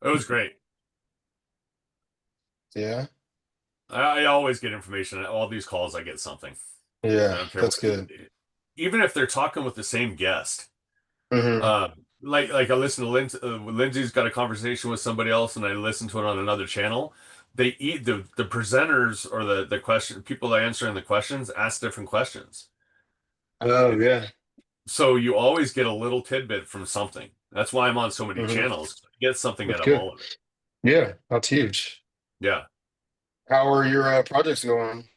It was great. Yeah. I always get information. All these calls, I get something. I Yeah, don't care that's what, good. even if they're talking with the same guest. Hmm. Like I listen to Lindsay's got a conversation with somebody else, and I listen to it on another channel. They eat the presenters or the question people answering the questions ask different questions. Oh yeah. So you always get a little tidbit from something. That's why I'm on so many Hmm. channels. You get something That's out of good. all of it. Yeah, that's huge. Yeah. How are your projects going?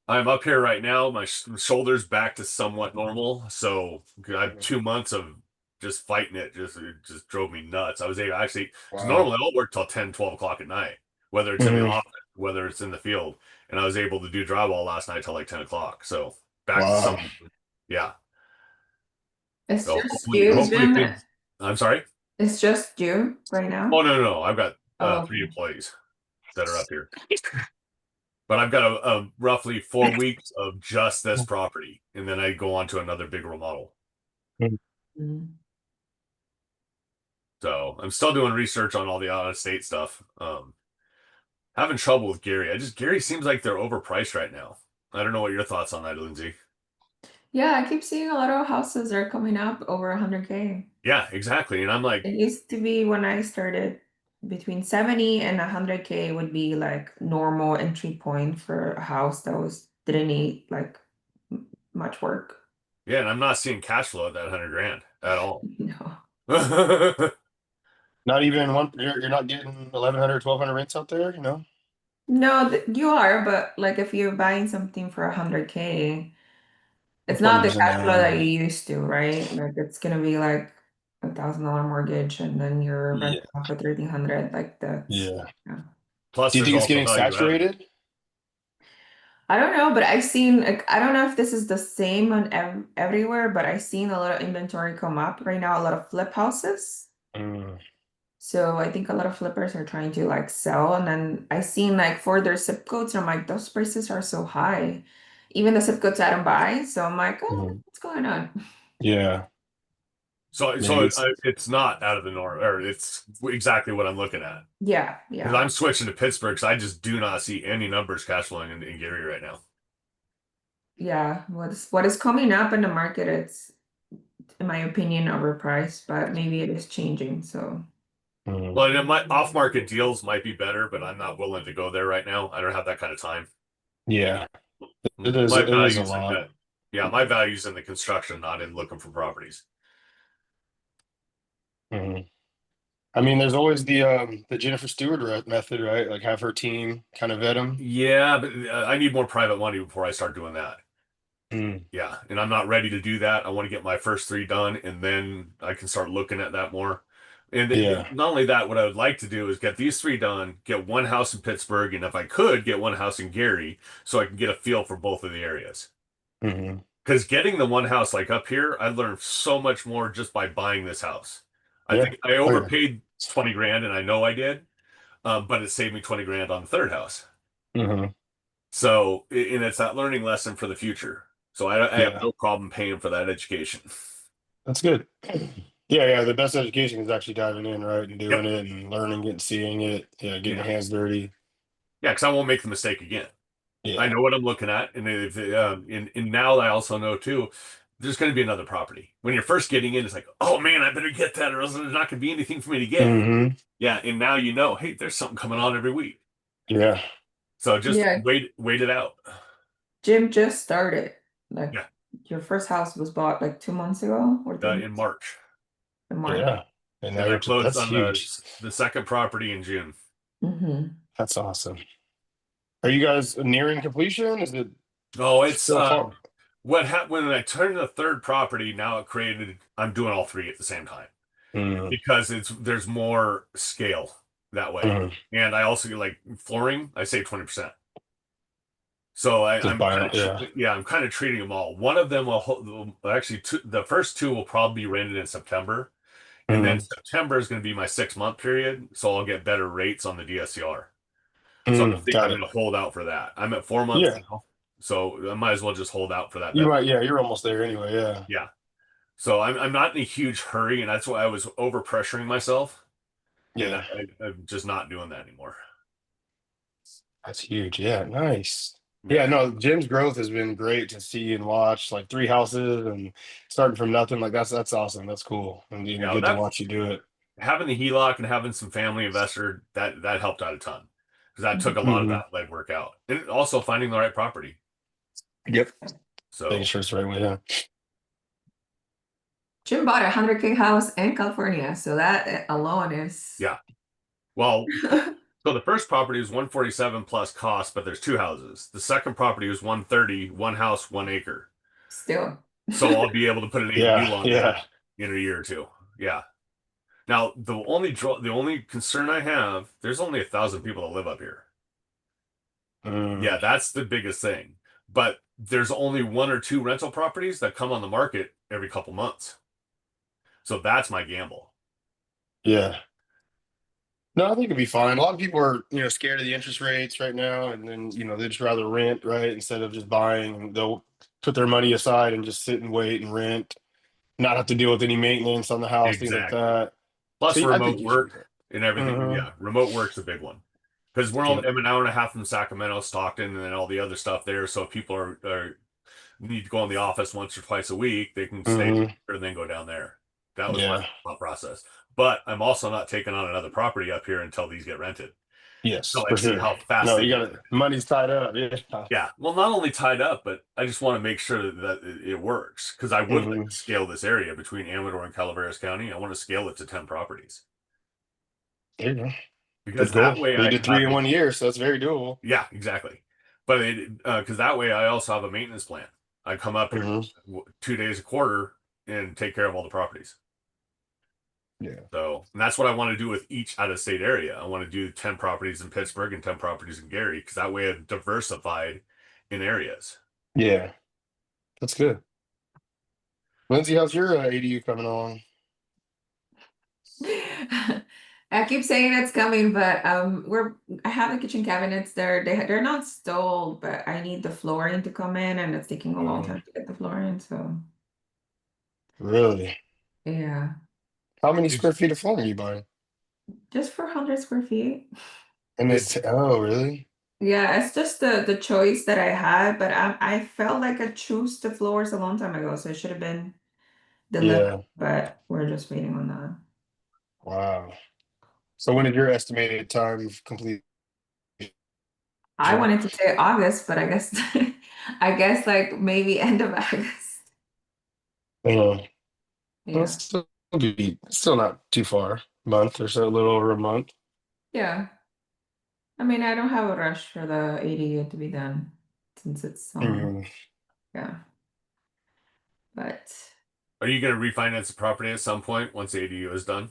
I'm up here right now. My shoulder's back to somewhat normal. So I have Mhm. 2 months of just fighting it. It just drove me nuts. I was able actually, because Wow. normally I'll work till 10, 12 o'clock at night, whether it's in the Hmm. office, whether it's in the field. And I was able to do drywall last night till like 10 o'clock. So back to Wow. some, yeah. It's So just you, hopefully Jim. things, I'm sorry. It's just you right Oh, now. no, no, no. I've got Oh, three okay. employees that are up here. But I've got a roughly 4 weeks of just this property, and then I go on to another big remodel. Mhm. So I'm still doing research on all the out of state stuff. Having trouble with Gary. Gary seems like they're overpriced right now. I don't know what your thoughts on that, Lindsay. Yeah, I keep seeing a lot of houses are coming up over 100K. Yeah, exactly. And I'm like, It used to be when I started between 70 and 100K would be like normal entry point for a house that was didn't need like much work. yeah, and I'm not seeing cash flow at that 100 grand at all. No. Not even one. You're not getting 1,100, 1,200 rents out there, you know? No, you are, but like if you're buying something for 100K, I'm it's probably not the using cash flow that you used to, right? Like it's gonna be like $1,000 mortgage and then you're yeah, renting out for 1,300. Like that's yeah. yeah. Plus, Do you there's think it's also getting value added. saturated? I don't know, but I've seen like I don't know if this is the same on everywhere, but I've seen a lot of inventory come up right now, a lot of flip houses. Mm, So I think a lot of flippers are trying to like sell, and then I seen like for their zip codes, and I'm like, those prices are so high. Even the zip codes I don't buy. So I'm like, oh, mhm. what's going on? Yeah, So maybe it's. it's not out of the norm, or it's exactly what I'm looking at. Yeah, Because yeah. I'm switching to Pittsburgh, because I just do not see any numbers cash flowing in Gary right now. Yeah, what is coming up in the market, it's in my opinion overpriced, but maybe it is changing. So Well, Mm, and my off-market deals might be better, but I'm not willing to go there right now. I don't have that kind of time. yeah, it is. My It is a values in lot. that, yeah, my values in the construction, not in looking for properties. Mhm. I mean, there's always the Jennifer Stewart method, right? Like have her team kind of vet them. Yeah, but I need more private money before I start doing that. Mm, Yeah, and I'm not ready to do that. I want to get my first three done, and then I can start looking at that more. And yeah. not only that, what I would like to do is get these three done, get one house in Pittsburgh, and if I could, get one house in Gary, so I can get a feel for both of the areas. Hmm. Because getting the one house like up here, I learned so much more just by buying this house. I Yeah. think I Oh yeah. overpaid 20 grand, and I know I did, but it saved me 20 grand on the third house. Hmm. So, and it's that learning lesson for the future. So I have Yeah. no problem paying for that education. That's good. Yeah, yeah. The best education is actually diving in, right, and Yep. doing it and learning it, seeing it. Yeah, getting your Yeah. hands dirty. Yeah, because I won't make the mistake again. I Yeah. know what I'm looking at, and if and now I also know too, there's going to be another property. When you're first getting in, it's like, oh man, I better get that, or else there's not going to be anything for me to get. Hmm. Yeah, and now you know, hey, there's something coming on every week. Yeah. So just yeah, wait it out. Jim just started. Like Yeah, your first house was bought like 2 months ago or 3 months in March, in March. Yeah. And now and I you're closed that's on huge. the second property in June. Hmm. That's awesome. Are you guys nearing completion? Is it Oh, it's still far? what happened when I turned the third property. Now it created. I'm doing all three at the same time Mm, because there's more scale that way, mm. and I also like flooring. I save 20%. So Just I'm kind buying, of yeah. yeah, I'm kind of treating them all. One of them actually the first two will probably be rented in September, and then Mm, September is going to be my 6 month period, so I'll get better rates on the DSCR. So I think got I'm it. going to hold out for that. I'm at 4 months Yeah. now, so I might as well just hold out for that You better. might, yeah, you're almost there anyway. Yeah. Yeah. So I'm not in a huge hurry, and that's why I was over pressuring myself. and Yeah, I'm just not doing that anymore. that's huge. Yeah, nice. Yeah. Yeah, no, Jim's growth has been great to see and watch. Like 3 houses and starting from nothing. Like that's awesome. That's cool, and Yeah, good to that watch you do it. having the HELOC and having some family investor that helped out a ton because that took a lot of Hmm. that legwork out, and also finding the right property. Yep. Making So sure it's the right way. Yeah. Jim bought a 100K house in California, so that alone is yeah, well, so the first property was 147 plus cost, but there's two houses. The second property was 130, one house, 1 acre. still. So I'll be able to put an Yeah. ADU on Yeah. that in a year or two. Yeah. Now the only concern I have, there's only 1,000 people that live up here. Mm, Yeah, that's the biggest thing. But there's only one or two rental properties that come on the market every couple months. So that's my gamble. yeah. No, I think it'd be fine. A lot of people are, scared of the interest rates right now, and then, they'd just rather rent, right, instead of just buying. They'll put their money aside and just sit and wait and rent, not have to deal with any maintenance on the house, things like Exactly. that. So Plus I think remote you should be work fine. and everything. Mm-hmm. Yeah, remote work's a big one. Because Yep. I'm an hour and a half from Sacramento, Stockton, and then all the other stuff there. So if people are need to go in the office once or twice a week, they can stay Mm-hmm. here and then go down there. That was my Yeah. thought process. But I'm also not taking on another property up here until these get rented. Yes, Until I for see sure. how fast No, they you get got it. rented. Money's tied up. Yeah. Yeah. Well, not only tied up, but I just want to make sure that it works. Because I would like Mm-hmm. to scale this area between Amador and Calaveras County. I want to scale it to 10 properties. There you go. Good Because goal. that way Well, you I did three have in a, 1 year, so that's very doable. yeah, exactly. But because that way I also have a maintenance plan. I come up here Mm-hmm. 2 days a quarter and take care of all the properties. Yeah. So, and that's what I want to do with each out of state area. I want to do 10 properties in Pittsburgh and 10 properties in Gary because that way I've diversified in areas. Yeah. That's good. Lindsay, how's your ADU coming along? I keep saying it's coming, but I have the kitchen cabinets there. They're not installed, but I need the flooring to come in, and it's taking a long Mm, time to get the flooring. So really? yeah, How many It's- square feet of flooring are you buying? just for 100 square feet. And it's- oh, really? Yeah, it's just the choice that I had, but I felt like I chose the floors a long time ago, so it should have been delivered, Yeah. but we're just waiting on that. Wow. So when is your estimated time of completion? I wanted to say August, but I guess I guess like maybe end of August. Yeah. Well, Yeah. still not too far. Month or so, a little over a month. Yeah. I mean, I don't have a rush for the ADU to be done since it's Mhm. yeah. But Are you going to refinance the property at some point once the ADU is done?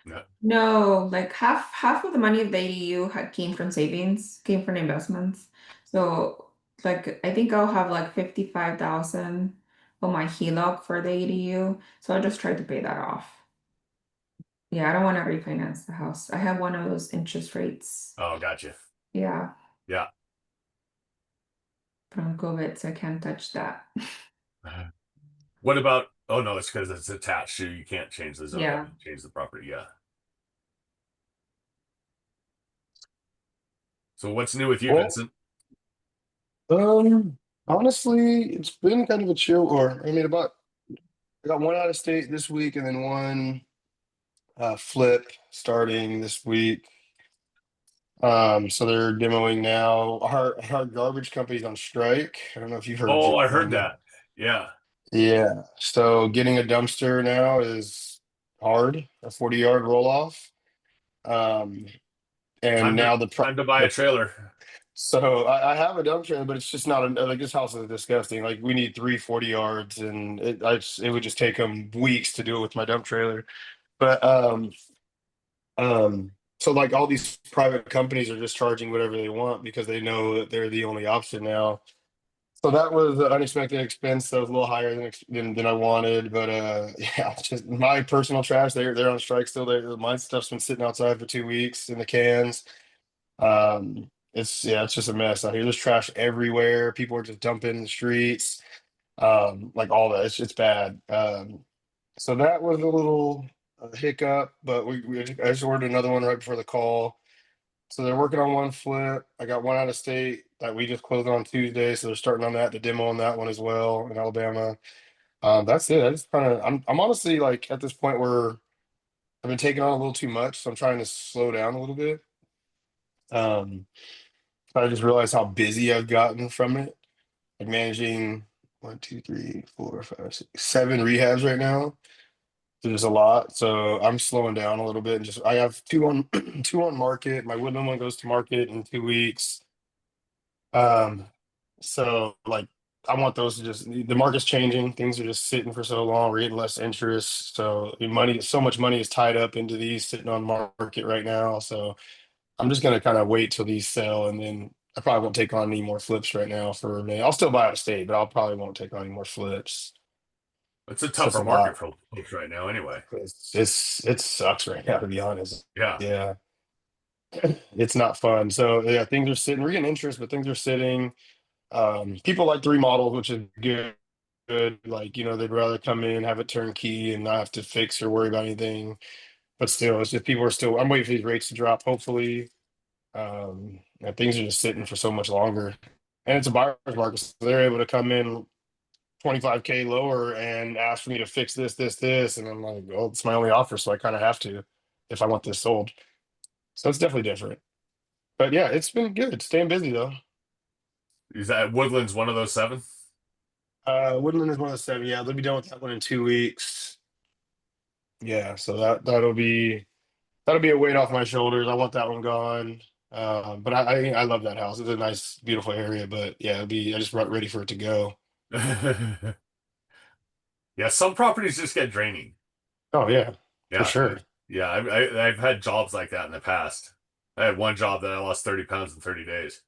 No. no, like half of the money of the ADU had came from savings, came from investments. So like I think I'll have like 55,000 on my HELOC for the ADU. So I'll just try to pay that off. Yeah, I don't want to refinance the house. I have one of those interest rates. Oh, gotcha. Yeah, Yeah. from COVID, so I can't touch that. What about, oh no, it's because it's attached. So you can't change the zone, Yeah. change the property. Yeah. So what's new with you, Well, Vincent? honestly, it's been kind of a chill, or I mean, I got one out of state this week and then one flip starting this week. So they're demoing now. Our garbage company's on strike. I don't know if you've heard Oh, I heard them. that. Yeah. Yeah. So getting a dumpster now is hard, a 40-yard roll off. Um, and Time to now time to buy a trailer. so I have a dump trailer, but it's just not like this house is disgusting. Like we need 3 40 yards, and it would just take them weeks to do it with my dump trailer. But so like all these private companies are just charging whatever they want because they know that they're the only option now. So that was an unexpected expense that was a little higher than I wanted. But yeah, it's just my personal trash. They're on strike still. My stuff's been sitting outside for 2 weeks in the cans. It's just a mess out here. There's trash everywhere. People are just dumping in the streets. Like all that. It's bad. So that was a little a hiccup, but I just ordered another one right before the call. So they're working on one flip. I got one out of state that we just closed on Tuesday, so they're starting on that, the demo on that one as well in Alabama. That's it. I just kind of I'm honestly like at this point where I've been taking on a little too much, so I'm trying to slow down a little bit. Um, I just realized how busy I've gotten from it. Like managing one, two, three, four, five, six, seven rehabs right now. There's a lot, so I'm slowing down a little bit and just I have two on two on market. My Woodland one goes to market in 2 weeks. Um, so like I want those to just the market's changing, things are just sitting for so long, we're getting less interest. So so much money is tied up into these sitting on market right now. So I'm just gonna kind of wait till these sell and then I probably won't take on any more flips right now for a minute. I'll still buy out of state, but I'll probably won't take on any more flips. It's a So it's tougher a market lot. for folks right now, anyway. It sucks right now, to be honest. Yeah. Yeah, it's not fun. So yeah, things are sitting. We're getting interest, but things are sitting. People like the remodels, which is good. Good, like they'd rather come in, have it turnkey, and not have to fix or worry about anything. But still, it's just people are still. I'm waiting for these rates to drop. Hopefully, and things are just sitting for so much longer. And it's a buyer's market, so they're able to come in 25K lower and ask for me to fix this, and I'm like, well, it's my only offer, so I kind of have to if I want this sold. So it's definitely different. But yeah, it's been good. Staying busy though. Is that Woodland's one of those seven? Woodland is one of the seven. Yeah, they'll be done with that one in 2 weeks. Yeah, so that'll be a weight off my shoulders. I want that one gone. But I love that house. It's a nice, beautiful area. But yeah, I just ready for it to go. Yeah, some properties just get draining. Oh yeah, for Yeah, sure. yeah. I've had jobs like that in the past. I had one job that I lost 30 pounds in 30 days.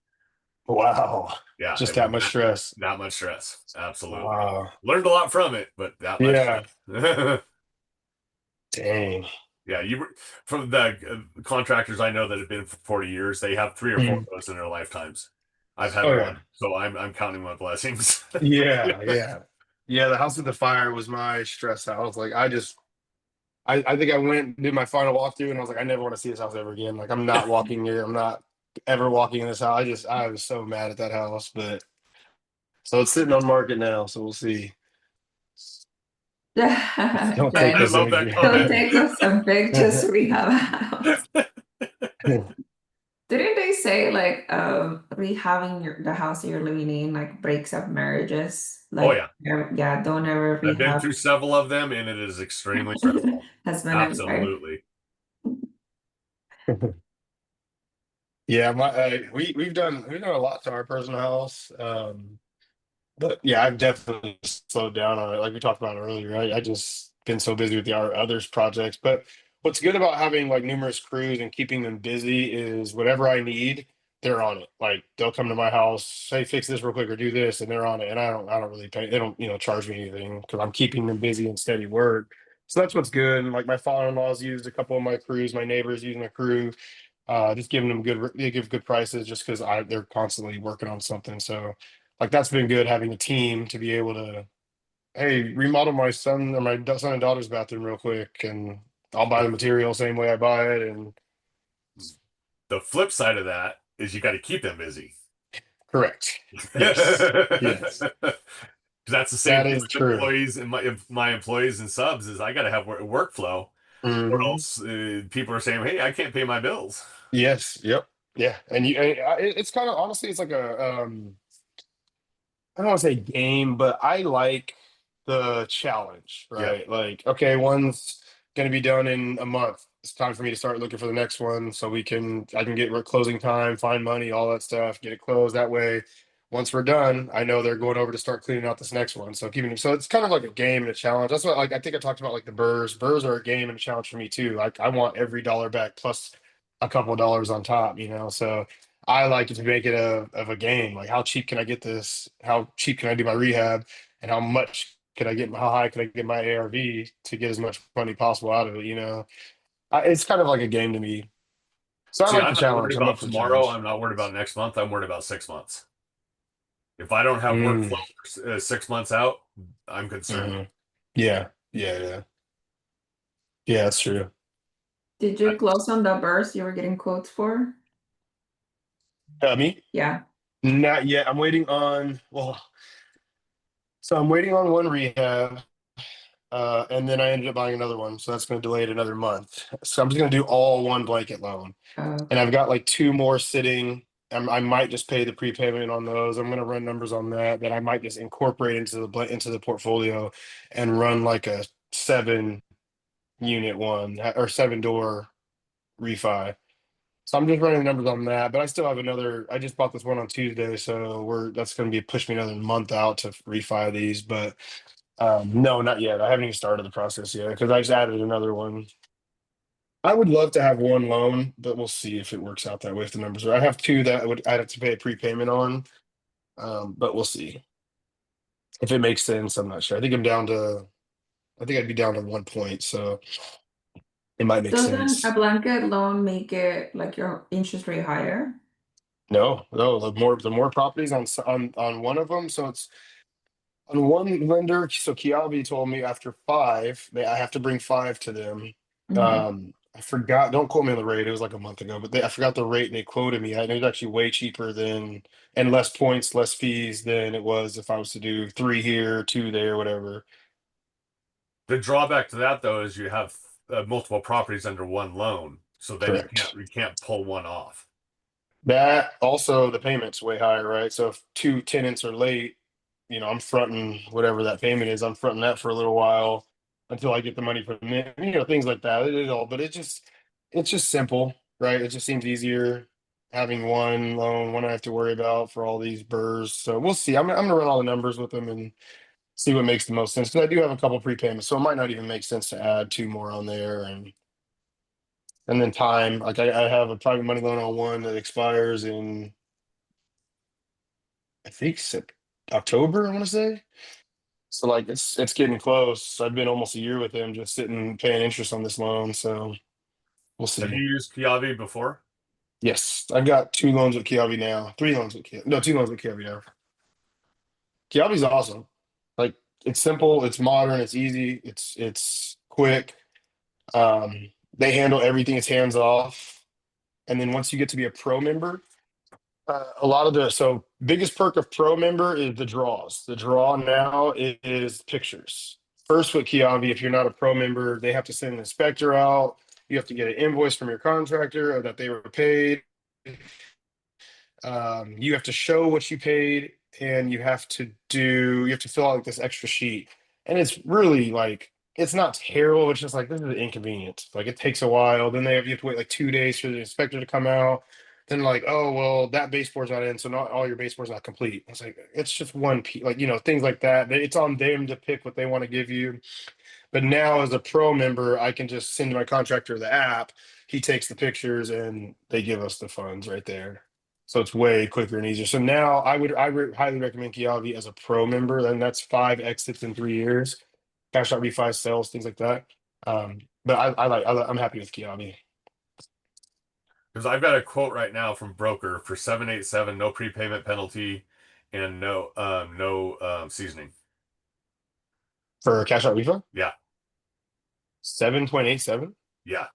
Wow, Yeah, just it that was much stress. that much stress. Absolutely. Wow. Learned a lot from it, but that much Yeah. stress. Dang. Yeah, from the contractors I know that have been for 40 years, they have three or four of Mm. those in their lifetimes. I've had Oh yeah. one, so I'm counting my blessings. Yeah. Yeah. Yeah. The house with the fire was my stress house. Like I think I went did my final walkthrough and I was like, I never want to see this house ever again. Like I'm not walking here. I'm not ever walking in this house. I was so mad at that house, but so it's sitting on market now. So we'll see. Don't take I Jen, this love that imagery. don't comment. take us so big just to rehab a house. Didn't they say like rehabbing the house you're living in like breaks up marriages? Oh Like yeah, yeah, don't ever I've been rehab through several of them, and it is extremely stressful. husband and wife. Absolutely. Yeah, we've done a lot to our personal house. But yeah, I've definitely slowed down on it. Like we talked about earlier, I just been so busy with our others projects. But what's good about having like numerous crews and keeping them busy is whatever I need, they're on it. Like they'll come to my house, hey, fix this real quick or do this, and they're on it. And I don't really pay. They don't charge me anything because I'm keeping them busy and steady work. So that's what's good. And like my father-in-law's used a couple of my crews, my neighbors using a crew, just giving them they give good prices just because they're constantly working on something. So like that's been good having a team to be able to, hey, remodel my son or my son and daughter's bathroom real quick, and I'll buy The, the material same way I buy it. And the flip side of that is you got to keep them busy. correct. Yes. Yes. Because that's the same That thing is with true. employees and my employees and subs is I got to have workflow, or Hmm. else people are saying, "Hey, I can't pay my bills." Yes. Yep. Yeah. It's kind of honestly, it's like I don't want to say game, but I like the challenge, Yeah. right? Like, okay, one's going to be done in a month. It's time for me to start looking for the next one so I can get closing time, find money, all that stuff, get it closed. That way, once we're done, I know they're going over to start cleaning out this next one. So it's kind of like a game and a challenge. That's what like I think I talked about like the burrs. Burrs are a game and a challenge for me too. Like I want every dollar back plus a couple of dollars on top. So I like to make it of a game. Like, how cheap can I get this? How cheap can I do my rehab? And how high can I get my ARV to get as much money possible out of it? It's kind of like a game to me. So I See, like the I'm not worried challenge. I'm about up for the tomorrow. challenge. I'm not worried about next month. I'm worried about 6 months. If I don't have Mm, workflow for 6 months out, I'm concerned. mhm. Yeah, yeah, yeah. Yeah, that's true. Did you close on the burst you were getting quotes for? Me? Yeah. Not yet. I'm waiting on, well, so I'm waiting on one rehab. And then I ended up buying another one, so that's going to delay it another month. So I'm just going to do all one blanket loan, and I've Okay. got like two more sitting. I might just pay the prepayment on those. I'm going to run numbers on that. That I might just incorporate into the portfolio, and run like a 7 unit one or 7 door refi. So I'm just running numbers on that. But I still have another. I just bought this one on Tuesday, so that's going to be push me another month out to refi these. But no, not yet. I haven't even started the process yet because I just added another one. I would love to have one loan, but we'll see if it works out that way if the numbers are. I have two that I'd have to pay a prepayment on, but we'll see if it makes sense. I'm not sure. I think I'd be down to 1 point, so it might make Doesn't a sense. blanket loan make it like your interest rate higher? No, no, the more properties on one of them, so it's on one lender. So Kiavi told me after five, I have to bring five to them. Mhm. I forgot. Don't quote me on the rate. It was like a month ago, but I forgot the rate and they quoted me. And it was actually way cheaper than and less points, less fees than it was if I was to do three here, two there, whatever. The drawback to that though is you have multiple properties under one loan, so then Correct. you can't pull one off. That also the payment's way higher, right? So if two tenants are late, I'm fronting whatever that payment is. I'm fronting that for a little while until I get the money from them. Things like that. But it's just simple, right? It just seems easier having one loan, one I have to worry about for all these burrs. So we'll see. I'm gonna run all the numbers with them and see what makes the most sense. Because I do have a couple prepayments, so it might not even make sense to add two more on there and then time. Like I have a private money loan on one that expires in I think October, I want to say. So like it's getting close. I've been almost a year with him just sitting paying interest on this loan. So we'll Have you see. used Kiavi before? Yes, I've got two loans with Kiavi now. Three loans with Kiavi. No, two loans with Kiavi now. Kiavi's awesome. Like it's simple, it's modern, it's easy, it's quick. They handle everything, it's hands off. And then once you get to be a pro member, a lot of the biggest perk of pro member is the draws. The draw now is pictures. First with Kiavi, if you're not a pro member, they have to send an inspector out. You have to get an invoice from your contractor that they were paid. You have to show what you paid, and you have to fill out like this extra sheet. And it's really like it's not terrible. It's just like this is inconvenient. Like it takes a while. Then you have to wait like 2 days for the inspector to come out. Then like, oh well, that baseboard's not in, so not all your baseboard's not complete. It's like it's just one piece, like things like that. It's on them to pick what they want to give you. But now as a pro member, I can just send my contractor the app. He takes the pictures and they give us the funds right there. So it's way quicker and easier. So now I would highly recommend Kiavi as a pro member. And that's 5 exits in 3 years, cash out refi sales, things like that. But I'm happy with Kiavi. Because I've got a quote right now from broker for 787, no prepayment penalty, and no seasoning. For cash out refi. Yeah, 7.87. yeah.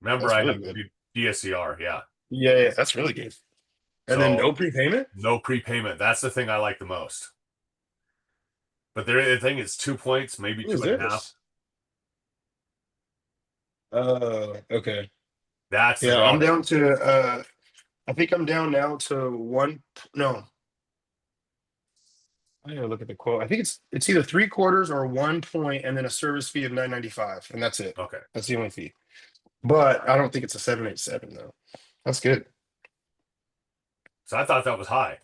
Remember, That's I really have good. DSCR. Yeah. Yeah, yeah, that's really good. And then So no prepayment. no prepayment. That's the thing I like the most. But the thing is 2 points, maybe Who is two and a half. this? Okay. That's the Yeah, I'm drawback. down to I think I'm down now to one. No, I gotta look at the quote. I think it's either 3/4 or 1 point, and then a service fee of 9.95, and that's it. Okay. That's the only fee. But I don't think it's a 787 though. That's good. So I thought that was high.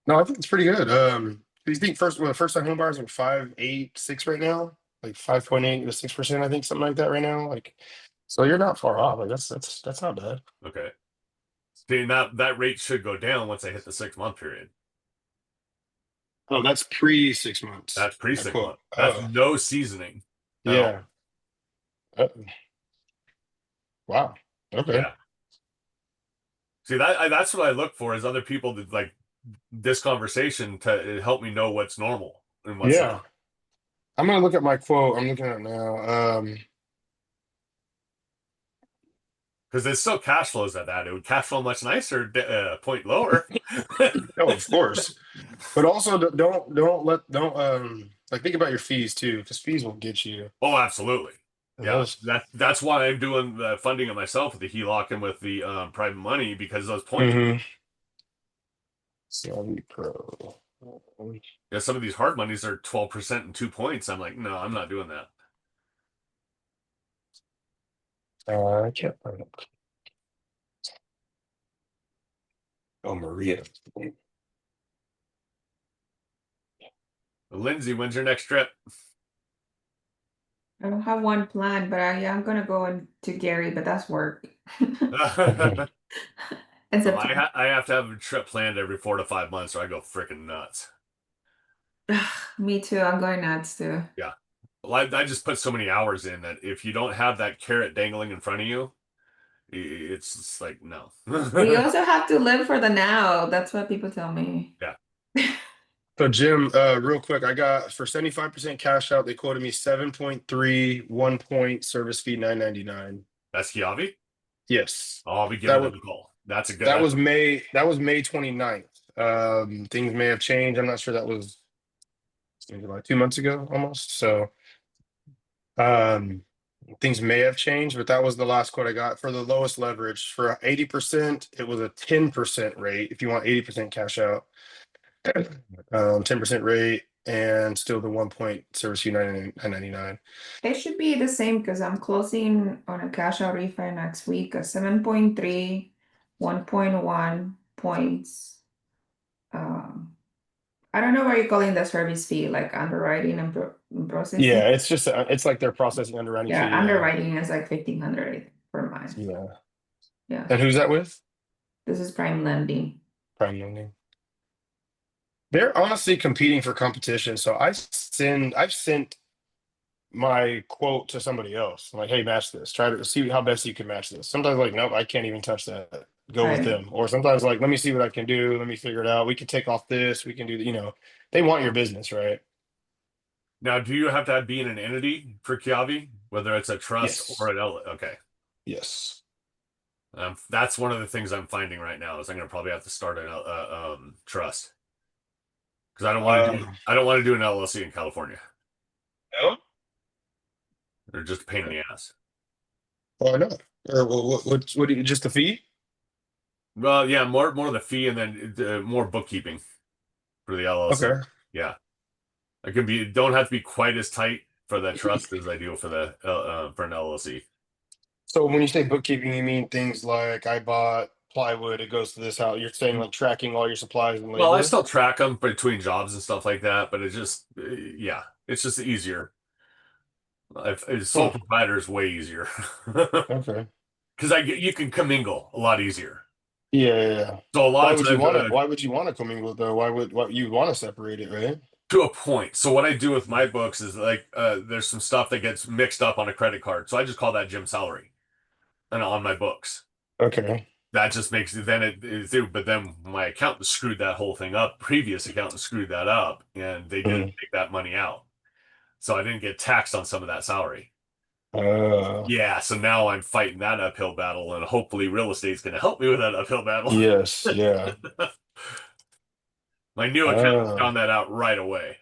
No, I think it's pretty good. Do you think first time home buyers are 5.86 right now, like 5.8 to 6%, I think something like that right now. Like, so you're not far off. Like that's not bad. Okay. See, that rate should go down once I hit the 6 month period. Oh, that's pre 6 months. That's pre That six quote. month. That's no seasoning at all. Yeah. Uh, wow. Okay. Yeah. See that's what I look for is other people to like this conversation to help me know what's normal and what's Yeah. not. I'm gonna look at my quote. I'm looking at it now. Because it still cash flows at that. It would cash flow much nicer, a point lower. Oh, of course. But also don't like think about your fees too, because fees will get you. Oh, absolutely. And Yeah, those. that's why I'm doing the funding it myself with the HELOC and with the private money because those points. Mm-hmm. Savvy Pro. Yeah, some of these hard monies are 12% and 2 points. I'm like, no, I'm not doing that. I can't find it. Oh, Maria. Lindsay, when's your next trip? I don't have one plan, but I'm gonna go to Gary, but that's work. In September. I have to have a trip planned every 4 to 5 months or I go freaking nuts. Me too. I'm going nuts too. Yeah. Well, I just put so many hours in that if you don't have that carrot dangling in front of you, it's just like, no. But you also have to live for the now. That's what people tell me. Yeah. So Jim, real quick, I got for 75% cash out, they quoted me 7.3, 1 point service fee 9.99. That's Kiavi? Yes. Oh, I'll be That giving was them a call. That's a good, that that's was May 29th. Things may have changed. I'm not sure that was maybe like 2 months ago almost. So um things may have changed, but that was the last quote I got for the lowest leverage. For 80%, it was a 10% rate if you want 80% cash out. 10% rate and still the 1 point service fee 9.99. It should be the same because I'm closing on a cash out refi next week, a 7.3, 1.1 points. I don't know what you're calling the service fee, like underwriting and processing. Yeah, it's just it's like their processing underwriting Yeah, fee. Yeah. underwriting is like 1,500 per month. Yeah. Yeah, And who's that with? this is prime lending. Prime lending. They're honestly competing for competition. So I've sent my quote to somebody else. I'm like, hey, match this. Try to see how best you can match this. Sometimes like, nope, I can't even touch that. Go with Right. them. Or sometimes like, let me see what I can do. Let me figure it out. We can take off this. We can do, they want your business, right? now, do you have to be in an entity for Kiavi, whether it's a trust or Yes. an L? Okay. Yes. That's one of the things I'm finding right now is I'm going to probably have to start an trust because I don't want to do an LLC in California. No? They're just a pain in the ass. Why not? Or what do you, just the fee? Well, yeah, more the fee and then more bookkeeping for the LLC. Okay. Yeah, I can be don't have to be quite as tight for the trust as I do for the for an LLC. So when you say bookkeeping, you mean things like I bought plywood, it goes to this house. You're saying like tracking all your supplies and Well, I labor? still track them between jobs and stuff like that, but it just yeah, it's just easier. Sole Huh. proprietor is way easier Okay. because I get you can commingle a lot easier. Yeah, yeah, yeah. So a lot of times Why would you want to commingle it though? Why you want to separate it, right? to a point. So what I do with my books is like there's some stuff that gets mixed up on a credit card. So I just call that Jim salary and on my books. Okay. That just makes it then it through. But then my accountant screwed that whole thing up. Previous accountant screwed that up and they didn't Mm. take that money out. So I didn't get taxed on some of that salary. Uh, Yeah, so now I'm fighting that uphill battle, and hopefully real estate's going to help me with that uphill battle. yes, yeah. My new accountant found that out right away.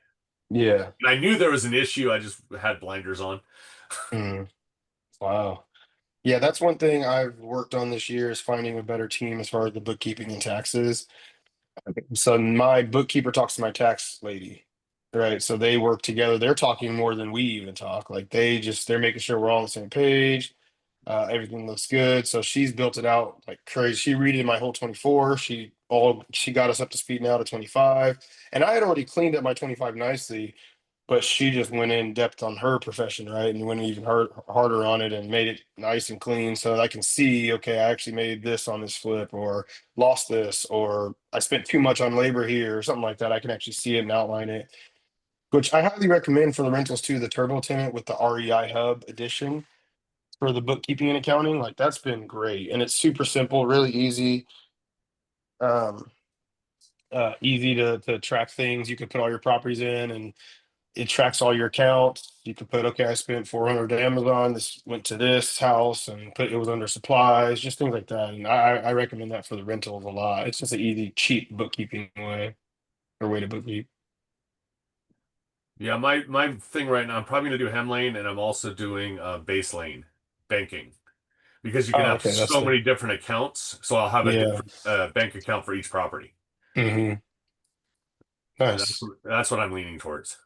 Yeah. And I knew there was an issue. I just had blinders on. Mm. Wow. Yeah, that's one thing I've worked on this year is finding a better team as far as the bookkeeping and taxes. So my bookkeeper talks to my tax lady, right? So they work together. They're talking more than we even talk. Like they're making sure we're all on the same page. Everything looks good. So she's built it out like crazy. She redid my whole 24. She got us up to speed now to 25. And I had already cleaned up my 25 nicely, but she just went in depth on her profession, right? And went even harder on it and made it nice and clean so that I can see, okay, I actually made this on this flip or lost this, or I spent too much on labor here or something like that. I can actually see it and outline it, which I highly recommend for the rentals too, the Turbo Tenant with the REI Hub edition for the bookkeeping and accounting. Like that's been great. And it's super simple, really easy. Um, easy to track things. You can put all your properties in and it tracks all your accounts. You can put, okay, I spent 400 to Amazon. This went to this house and put it was under supplies, just things like that. And I recommend that for the rentals a lot. It's just an easy, cheap bookkeeping way or way to bookkeep. Yeah, my thing right now, I'm probably gonna do hem lane, and I'm also doing base lane banking because you can Oh, have okay, that's so the many different accounts. So I'll have a yeah. different bank account for each property, and Nice. that's what I'm leaning towards.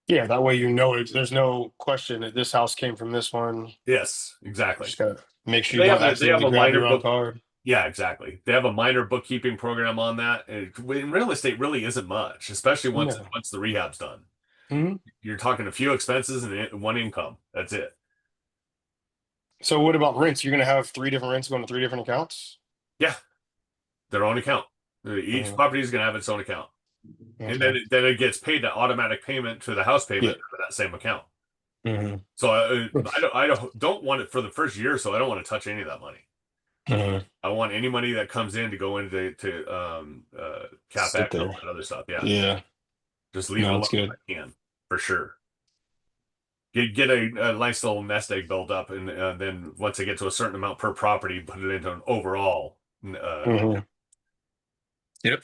Yeah, that way you know there's no question that this house came from this one. Yes, You exactly. just gotta make sure you They don't have they have accidentally a grab the minor wrong book. card. Yeah, exactly. They have a minor bookkeeping program on that. And in real estate, really isn't much, especially No. once the rehab's done. hmm You're talking a few expenses and one income. That's it. So what about rents? You're gonna have three different rents going to three different accounts? Yeah, their own account. Each hmm property is going to have its own account, and Okay. then it gets paid the automatic payment to the house Yeah. payment for that same account. hmm So I don't want it for the first year, so I don't want to touch any of that money. hmm I want any money that comes in to go into Sit capex and all there. that other stuff. Yeah, Yeah. just leave it No, alone it's good. if I can, for sure. Get a nice little nest egg built up, and then once I get to a certain amount per property, put it into an overall. hmm Yep.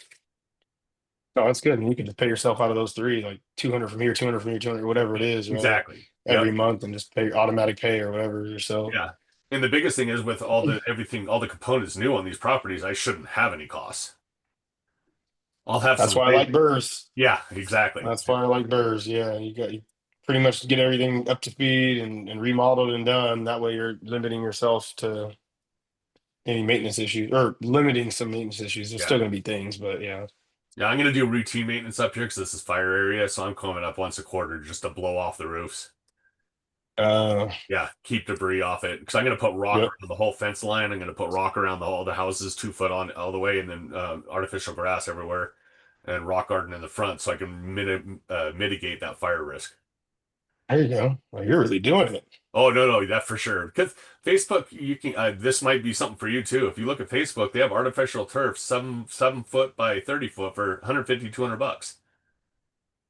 No, that's good. And you can just pay yourself out of those three, like 200 from here, 200 from here, 200, whatever it is, right? Exactly. Every Yep. month and just pay automatic pay or whatever yourself. Yeah. And the biggest thing is with all the everything, all the components new on these properties, I shouldn't have any costs. I'll have That's some. why I like Burrs. Yeah, exactly. That's why I like Burrs. Yeah. You pretty much get everything up to speed and remodeled and done. That way you're limiting yourself to any maintenance issues or limiting some maintenance issues. There's Yeah. still gonna be things, but yeah. Yeah, I'm gonna do routine maintenance up here because this is fire area, so I'm coming up once a quarter just to blow off the roofs. Uh Yeah, keep debris off it because I'm gonna put rock yep. around the whole fence line. I'm gonna put rock around all the houses, 2 foot on all the way, and then artificial grass everywhere, and rock garden in the front, so I can mitigate that fire risk. There you go. Well, you're really doing it. Oh no, that for sure. Because Facebook, you can. This might be something for you too. If you look at Facebook, they have artificial turf, 7 foot by 30 foot for 150, $200.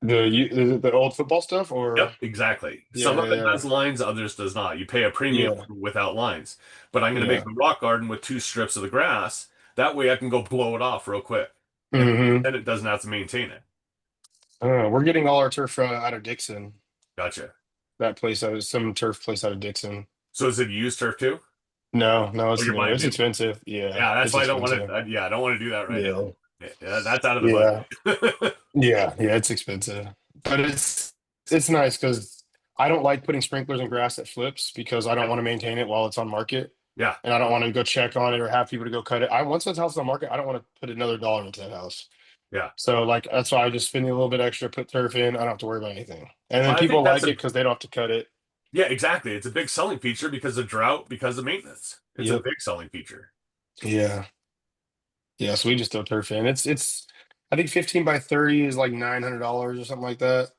Is it the old football stuff or Yep, exactly. Some yeah, of it yeah, has lines, others does not. You pay a premium yeah, without lines. But I'm going to make yeah. the rock garden with 2 strips of the grass. That way I can go blow it off real quick, and hmm then it doesn't have to maintain it. We're getting all our turf out of Dixon. Gotcha. That place out of some turf place out of Dixon. So is it used turf too? No, Oh, it's you're new. buying It's new. expensive. Yeah, Yeah, that's it's why I don't want expensive. to. Yeah, I don't want to do that right now. Yeah, Yeah, that's out of the yeah, budget. yeah. It's expensive, but it's nice because I don't like putting sprinklers in grass that flips because I don't want to maintain it while it's on market, Yeah, and I don't want to go check on it or have people to go cut it. I once that house is on market, I don't want to put another dollar into that house. yeah. So like that's why I just spend a little bit extra, put turf in. I don't have to worry about anything, and then Well, I people think that's like a it because they don't have to cut it. yeah, exactly. It's a big selling feature because of drought, because of maintenance. It's a Yep. big selling feature. Yeah. Yeah. So we just throw turf in. I think 15 by 30 is like $900 or something like that.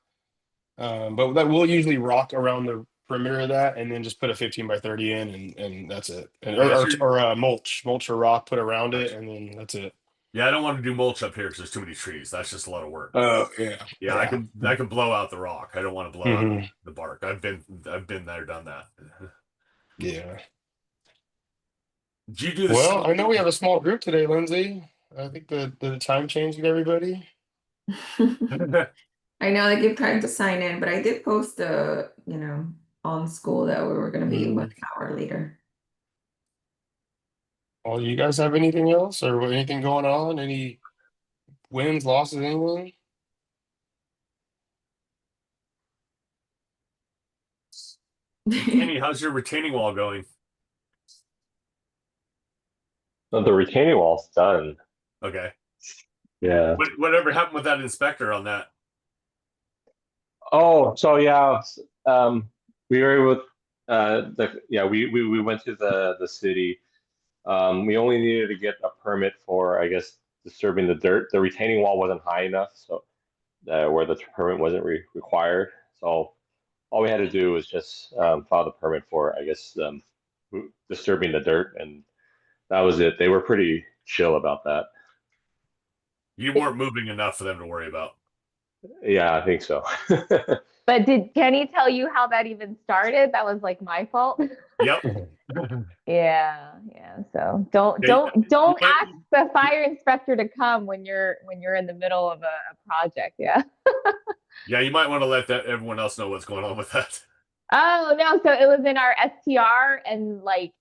But that will usually rock around the perimeter of that, and then just put a 15 by 30 in, and that's it. And Yeah, so mulch or rock put around it, gotcha. and then that's it. Yeah, I don't want to do mulch up here because there's too many trees. That's just a lot of work. Oh yeah, Yeah, yeah. I can blow out the rock. I don't want to blow out hmm the bark. I've been there, done that. Yeah. Did you do the Well, I know same? we have a small group today, Lindsay. I think the time changed with everybody. I know they give time to sign in, but I did post on school that we were gonna be one Mm. hour later. Well, you guys have anything else or anything going on? Any wins, losses, anything? Kenny, how's your retaining wall going? No, the retaining wall's done. Okay. Yeah. Whatever happened with that inspector on that? Oh, so yeah, we were with we went to the city. We only needed to get a permit for, I guess, disturbing the dirt. The retaining wall wasn't high enough, so where the permit wasn't required. So all we had to do was just file the permit for, I guess, disturbing the dirt, and that was it. They were pretty chill about that. You weren't moving enough for them to worry about. Yeah, I think so. But did Kenny tell you how that even started? That was like my fault. Yep. Yeah, yeah. So Yeah, you don't might, ask the fire inspector to come when you're in the middle of a project. Yeah. yeah, you might want to let that everyone else know what's going on with that. Oh no, so it was in our STR and like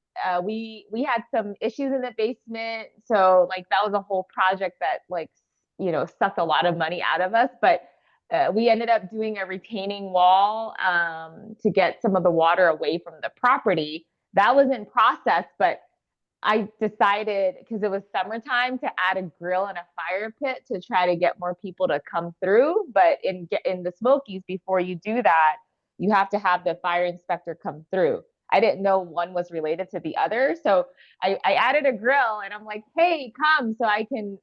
we had some issues in the basement. So like that was a whole project that like sucked a lot of money out of us, but we ended up doing a retaining wall to get some of the water away from the property. That was in process, but I decided because it was summertime to add a grill and a fire pit to try to get more people to come through. But in the Smokies, before you do that, you have to have the fire inspector come through. I didn't know one was related to the other, so I added a grill, and I'm like, "Hey, come!" So I can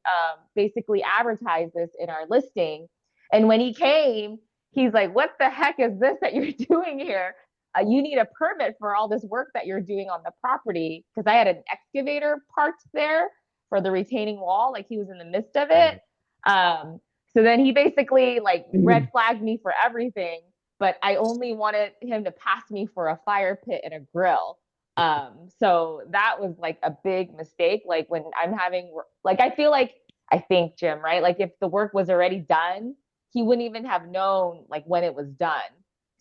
basically advertise this in our listing. And when he came, he's like, "What the heck is this that you're doing here? You need a permit for all this work that you're doing on the property," because I had an excavator parked there for the retaining wall. Like he was in the midst of it. So then he basically like red flagged me for everything, but I only wanted him to pass me for a fire pit and a grill. So that was like a big mistake. Like when I'm having like I think Jim, right? Like if the work was already done, he wouldn't even have known like when it was done.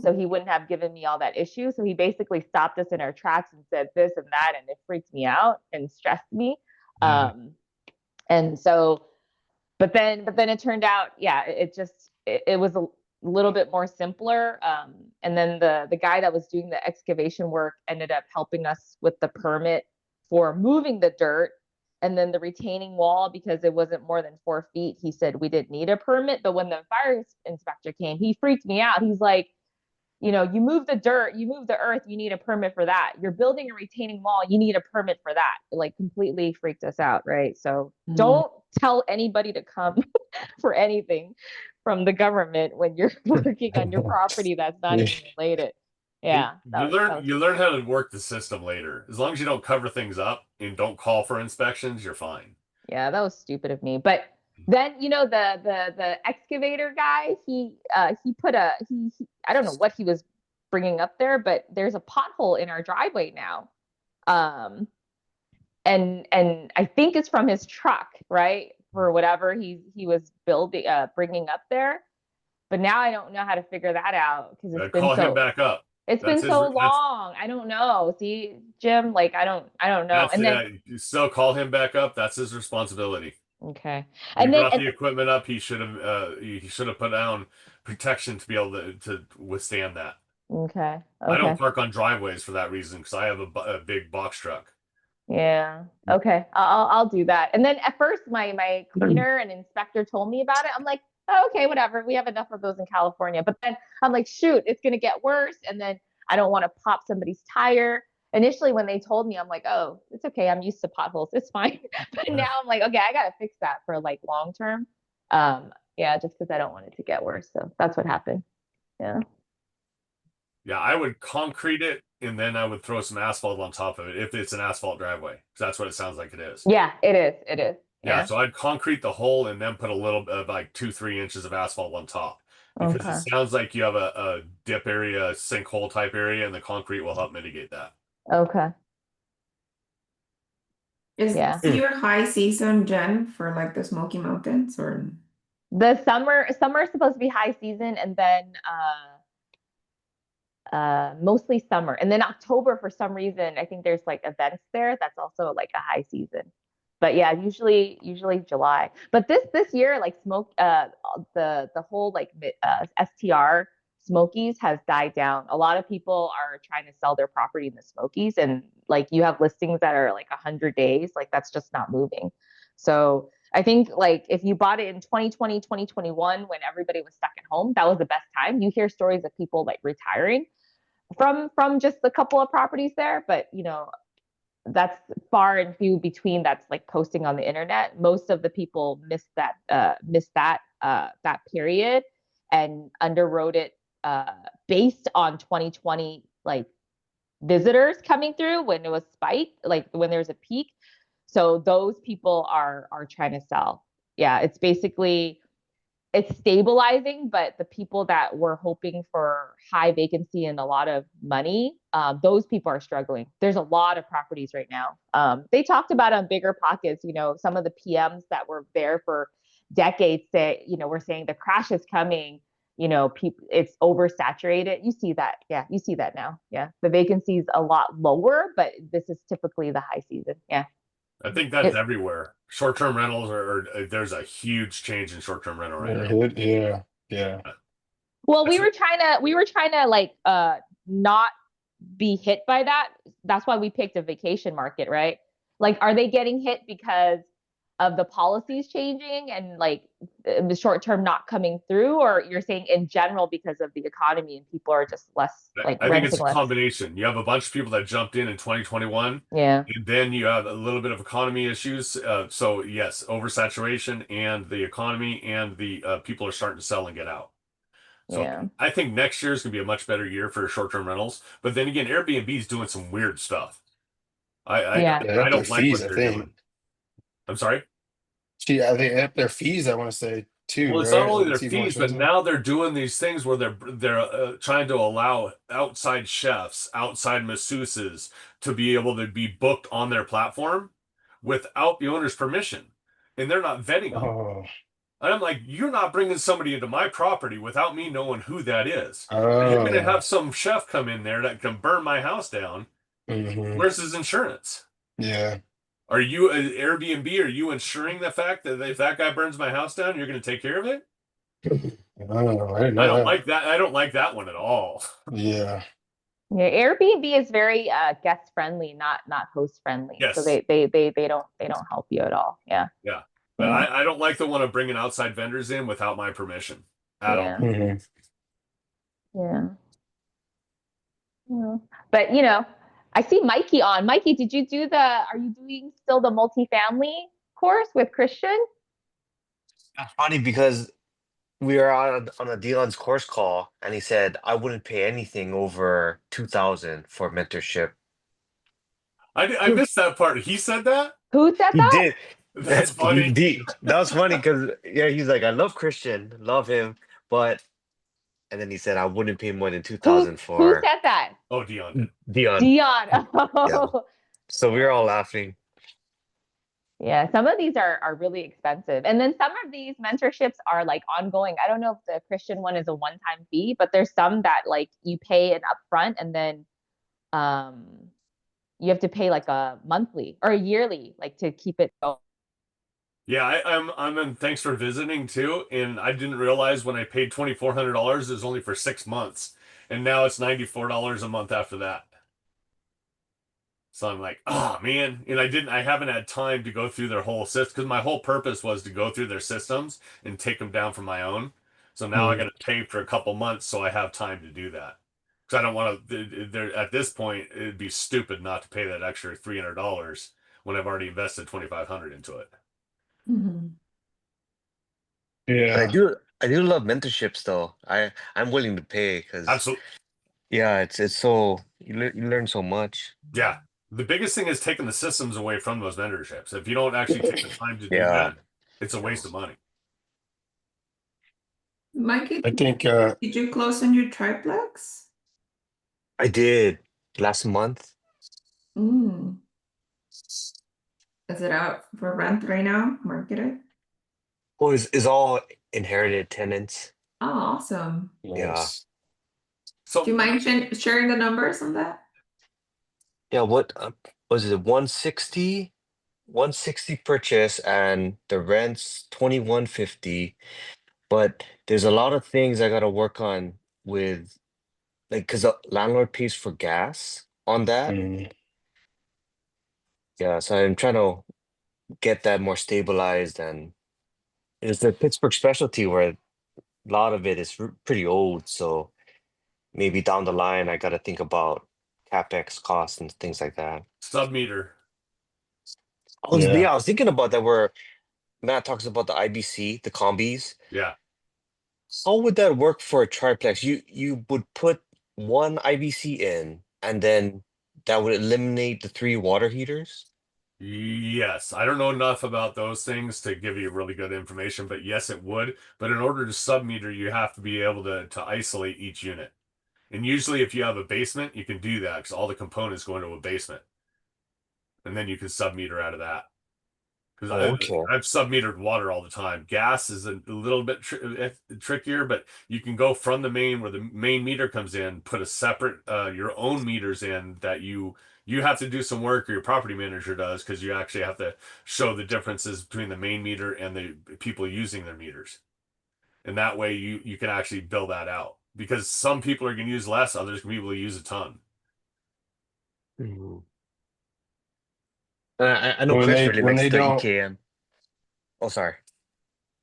So he wouldn't have given me all that issue. So he basically stopped us in our tracks and said this and that, and it freaked me out and stressed me. And so, but then it turned out, yeah, it was a little bit more simpler. And then the guy that was doing the excavation work ended up helping us with the permit for moving the dirt. And then the retaining wall, because it wasn't more than 4 feet, he said we didn't need a permit. But when the fire inspector came, he freaked me out. He's like, you move the dirt, you move the earth, you need a permit for that. You're building a retaining wall, you need a permit for that. It like completely freaked us out, right? So don't tell anybody to come for anything from the government when you're working on your property that's not even related. Yeah. You learn how to work the system later. As long as you don't cover things up and don't call for inspections, you're fine. Yeah, that was stupid of me. But then the excavator guy, he put he I don't know what he was bringing up there, but there's a pothole in our driveway now. And I think it's from his truck, right? For whatever he was building bringing up there. But now I don't know how to figure that out because Call him back up. it's been so long. I don't know. See, Jim, like I don't know. And then you still call him back up. That's his responsibility. Okay. And then brought the equipment up. He should have put down protection to be able to withstand that. Okay. I don't park on driveways for that reason because I have a big box truck. Yeah. Okay. I'll do that. And then at first my cleaner and inspector told me about it. I'm like, oh, okay, whatever. We have enough of those in California. But then I'm like, shoot, it's gonna get worse. And then I don't want to pop somebody's tire. Initially, when they told me, I'm like, oh, it's okay. I'm used to potholes. It's fine. But now I'm like, okay, I gotta fix that for like long term. Yeah, just because I don't want it to get worse. So that's what happened. Yeah. Yeah, I would concrete it and then I would throw some asphalt on top of it if it's an asphalt driveway. Because that's what it sounds like it is. Yeah, it is. It is. Yeah, so I'd concrete the hole and then put a little bit of like 2-3 inches of asphalt on top. Because it sounds like you have a dip area, a sinkhole type area, and the concrete will help mitigate that. Okay. Is your high season, Jen, for like the Smoky Mountains or? The summer is supposed to be high season, and then mostly summer, and then October for some reason I think there's like events there that's also like a high season. But yeah, usually July. But this year like the whole like STR Smokies has died down. A lot of people are trying to sell their property in the Smokies, and like you have listings that are like 100 days, like that's just not moving. So I think like if you bought it in 2020, 2021, when everybody was stuck at home, that was the best time. You hear stories of people like retiring from just a couple of properties there, but that's far and few between that's like posting on the internet. Most of the people missed that period and underwrote it based on 2020 like visitors coming through when it was spiked, like when there's a peak. So those people are trying to sell. Yeah, it's basically it's stabilizing, but the people that were hoping for high vacancy and a lot of money, those people are struggling. There's a lot of properties right now. They talked about on Bigger Pockets, some of the PMs that were there for decades say, we're saying the crash is coming, people, it's oversaturated. You see that. Yeah, you see that now. Yeah. The vacancy is a lot lower, but this is typically the high season. Yeah. I think that's everywhere. Short-term rentals there's a huge change in short-term rental right now. Yeah. Well, we were trying to like not be hit by that. That's why we picked a vacation market, right? Like, are they getting hit because of the policies changing and like the short term not coming through, or you're saying in general because of the economy and people are just less like I think it's renting a less? combination. You have a bunch of people that jumped in 2021, Yeah. and then you have a little bit of economy issues. So yes, oversaturation and the economy and the people are starting to sell and get out. So Yeah. I think next year is going to be a much better year for short-term rentals. But then again, Airbnb is doing some weird stuff. Yeah. They I up their don't like what fees, I they're think. doing. I'm sorry. I think they up their fees, I want to say, too, Well, it's not right? only their It's even more fees, but expensive. now they're doing these things where they're trying to allow outside chefs, outside masseuses to be able to be booked on their platform without the owner's permission, and they're not vetting them. Oh. And I'm like, you're not bringing somebody into my property without me knowing who that is. And you're going to Oh. have some chef come in there that can burn my house down. Hmm. Where's his insurance? Yeah. Are you Airbnb? Are you insuring the fact that if that guy burns my house down, you're going to take care of it? Oh, I didn't I know don't that. like that. I don't like that one at all. Yeah. Yeah, Airbnb is very guest friendly, not host friendly. So Yes. they don't help you at all. Yeah. Yeah. But Yeah. I don't like the one of bringing outside vendors in without my permission at all. Hmm. Yeah. Yeah. But I see Mikey on. Mikey, are you doing still the multifamily course with Christian? It's funny because we were on a Dylan's course call, and he said I wouldn't pay anything over 2,000 for mentorship. I missed that part. He said that? Who said He that? did. That's funny. That was funny because yeah, he's like, I love Christian, love him, but and then he said I wouldn't pay more than Who 2,000 who for said that? Oh, Dion did. Dion. Dion. Yeah. So we were all laughing. Yeah, some of these are really expensive. And then some of these mentorships are like ongoing. I don't know if the Christian one is a one-time fee, but there's some that like you pay an upfront and then um you have to pay like a monthly or a yearly, like to keep it going. Yeah, I'm in, thanks for visiting too. And I didn't realize when I paid $2,400 it was only for 6 months. And now it's $94 a month after that. So I'm like, oh man. And I haven't had time to go through their whole system because my whole purpose was to go through their systems and take them down from my own. So now I got to pay for a couple months so I have time to do that. Because I don't want to, at this point, it'd be stupid not to pay that extra $300 when I've already invested $2,500 into it. Mhm. But Yeah. I do love mentorships though. I'm willing to pay because Absolutely. yeah, it's so you learn so much. Yeah. The biggest thing is taking the systems away from those mentorships. If you don't actually take the time to do Yeah. that, it's a waste of money. Mikey, I think did you close on your triplex? I did last month. Mm. Is it out for rent right now? Market it? Well, it's all inherited tenants. Oh, awesome. Yeah. nice. So Do you mind sharing the numbers on that? Yeah, what was it? 160? 160 purchase and the rent's 2150. But there's a lot of things I gotta work on with like because the landlord pays for gas on that. Mm. Yeah, so I'm trying to get that more stabilized, and it's the Pittsburgh specialty where a lot of it is pretty old. So maybe down the line I gotta think about capex costs and things like that. sub-meter. Yeah. I was thinking about that where Matt talks about the IBC, the combis. Yeah. How would that work for a triplex? You would put one IBC in, and then that would eliminate the three water heaters. Yes, I don't know enough about those things to give you really good information, but yes, it would. But in order to sub-meter, you have to be able to isolate each unit. And usually, if you have a basement, you can do that because all the components go into a basement, and then you can sub-meter out of that. Because Oh, okay. I've sub-metered water all the time. Gas is a little bit trickier, but you can go from the main where the main meter comes in, put a separate your own meters in that you have to do some work or your property manager does because you actually have to show the differences between the main meter and the people using their meters. And that way you can actually bill that out because some people are going to use less, others can be able to use a ton. Mhm. I know When Chris they really when likes they the don't EKM. Oh, sorry.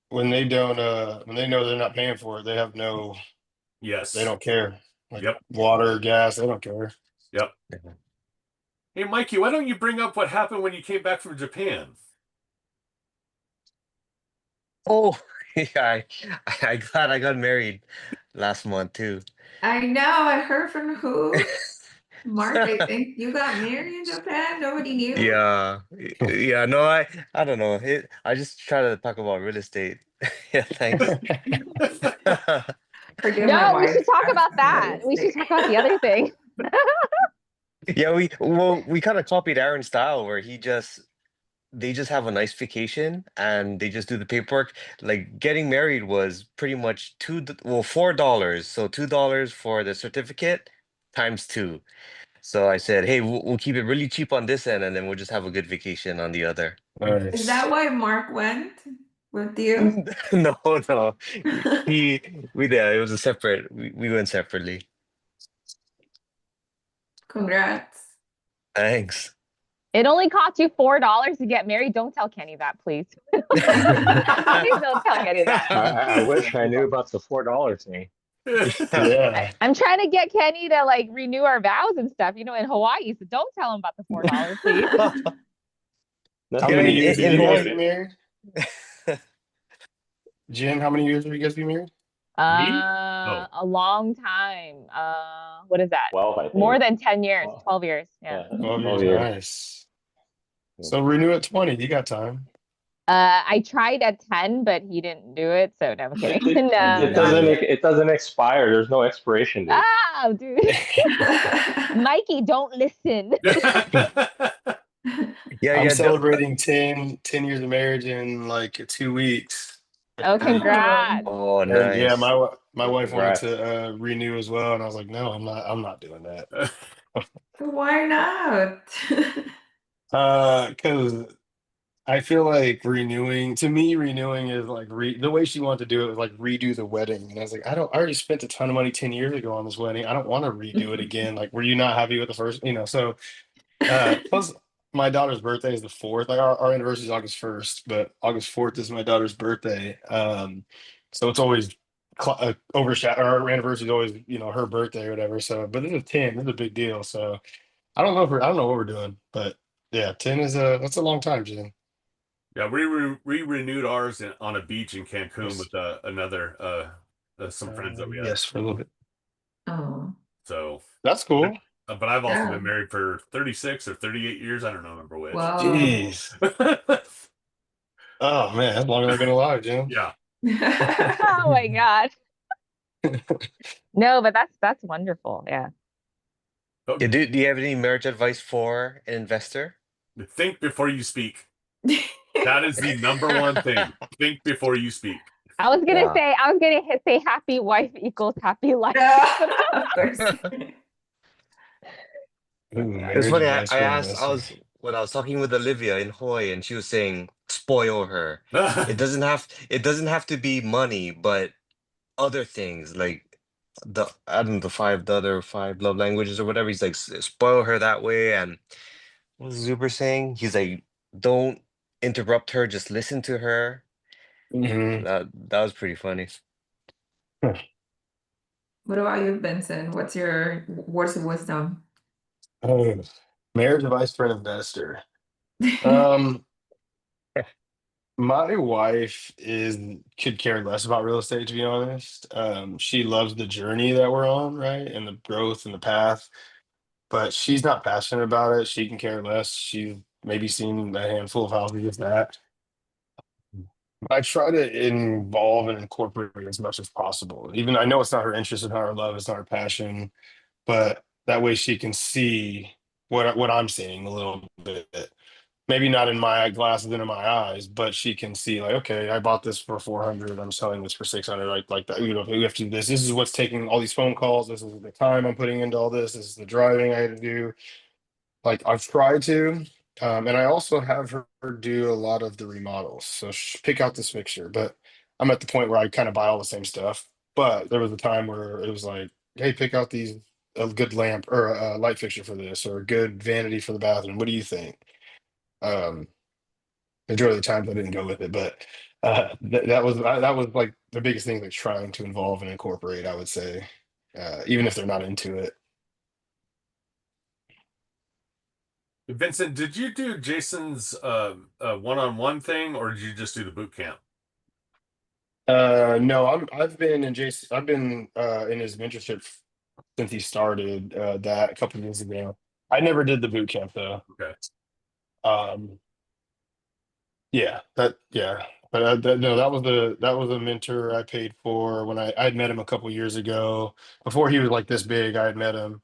when they know they're not paying for it, they Yes. don't care. Like Yep. water, gas, they don't care. Yep. Yeah. Hey, Mikey, why don't you bring up what happened when you came back from Japan? Oh, yeah. I glad I got married last month too. I know, I heard from who? Mark, I think you got married in Japan. Nobody knew. Yeah, yeah. No, I don't know. I just try to talk about real estate. Yeah, thanks. Forgive my No, we should wife. talk I'm about from that. real We should estate. talk about the other thing. Yeah, we kind of copied Aaron's style where they just have a nice vacation and they just do the paperwork. Like getting married was pretty much $4. So $2 for the certificate times two. So I said, hey, we'll keep it really cheap on this end and then we'll just have a good vacation on the other. Is that Nice. why Mark went with you? No, no. He we did. It was a separate. We went separately. Congrats. Thanks. It only cost you $4 to get married. Don't tell Kenny that, please. Please don't tell Kenny that. I wish I knew about the $4 thing. Yeah. I'm trying to get Kenny to like renew our vows and stuff, in Hawaii. So don't tell him about the $4, please. How Yeah, Nothing many you years can have in you do guys about Hawaii. been it. married? Jim, how many years have you guys been married? Me? Oh, A long time. What is that? 12, I More think. than 10 years, Well, 12 years. Yeah. yeah, 12 12 years. years. Nice. So renew at 20. You got time. I tried at 10, but he didn't do it. So no, I'm kidding. It, it, I No, did. it I no. doesn't did. it doesn't expire. There's no expiration date. Ah, dude. Mikey, don't listen. Yeah, I'm yeah. celebrating 10 years of marriage in like 2 weeks. Oh, Oh, congrats. Oh, And yeah, nice. my wife wanted Congrats. to renew as well, and I was like, no, I'm not doing that. why not? Because I feel like renewing is like the way she wanted to do it was like redo the wedding, and I was like, I already spent a ton of money 10 years ago on this wedding. I don't want to redo it again. Like, were you not happy with the first? So plus my daughter's birthday is the 4th. Like our anniversary is August 1st, but August 4th is my daughter's birthday. So it's always overshadowed. Our anniversary is always, her birthday or whatever. So, but this is 10. This is a big deal. So I don't know what we're doing, but yeah, 10 that's a long time, Jen. yeah, we renewed ours on a beach in Cancun Yes. with another some friends that we had. Yes, for a little bit. Oh, So, That's cool. but I've also yeah. been married for 36 or 38 years. I don't remember which. Whoa. Jeez. Oh man, that's longer than I've been alive, Jim. Yeah. Oh my God. No, but that's wonderful. Yeah. Yeah, do you have any marriage advice for an investor? Think before you speak. That is the number one thing. Think before you speak. Yeah. I was gonna say happy wife equals happy life. Of course. Ooh, It's marriage funny. advice I for asked. investor. When I was talking with Olivia in Hawaii, and she was saying, "Spoil her." It doesn't have to be money, but other things like I don't know the other five love languages or whatever. He's like, spoil her that way." And what was Zuber saying? He's like, don't interrupt her, just listen to her. Hmm. That was pretty funny. What about you, Vincent? What's your words of wisdom? Oh, marriage advice for an investor. Um, my wife could care less about real estate, to be honest. She loves the journey that we're on, right? And the growth and the path, but she's not passionate about it. She can care less. She's maybe seen a handful of houses with that. I try to involve and incorporate as much as possible. Even I know it's not her interest, it's not her love, it's not her passion, but that way she can see what I'm seeing a little bit. Maybe not in my glasses and in my eyes, but she can see like, okay, I bought this for 400, I'm selling this for 600, like that. You know, we have to do this. This is what's taking all these phone calls. This is the time I'm putting into all this. This is the driving I had to do. Like I've tried to, and I also have her do a lot of the remodels. So pick out this fixture, but I'm at the point where I kind of buy all the same stuff. But there was a time where it was like, hey, pick out these a good lamp or a light fixture for this, or a good vanity for the bathroom. What do you think? Um, Majority of the times I didn't go with it, but that was like the biggest thing, like trying to involve and incorporate, I would say, even if they're not into it. Vincent, did you do Jason's one-on-one thing, or did you just do the boot camp? No, I've been in Jason. I've been in his mentorship since he started that a couple of years ago. I never did the boot camp though. Okay. Um, yeah, but no, that was a mentor I paid for when I had met him a couple years ago. Before he was like this big, I had met him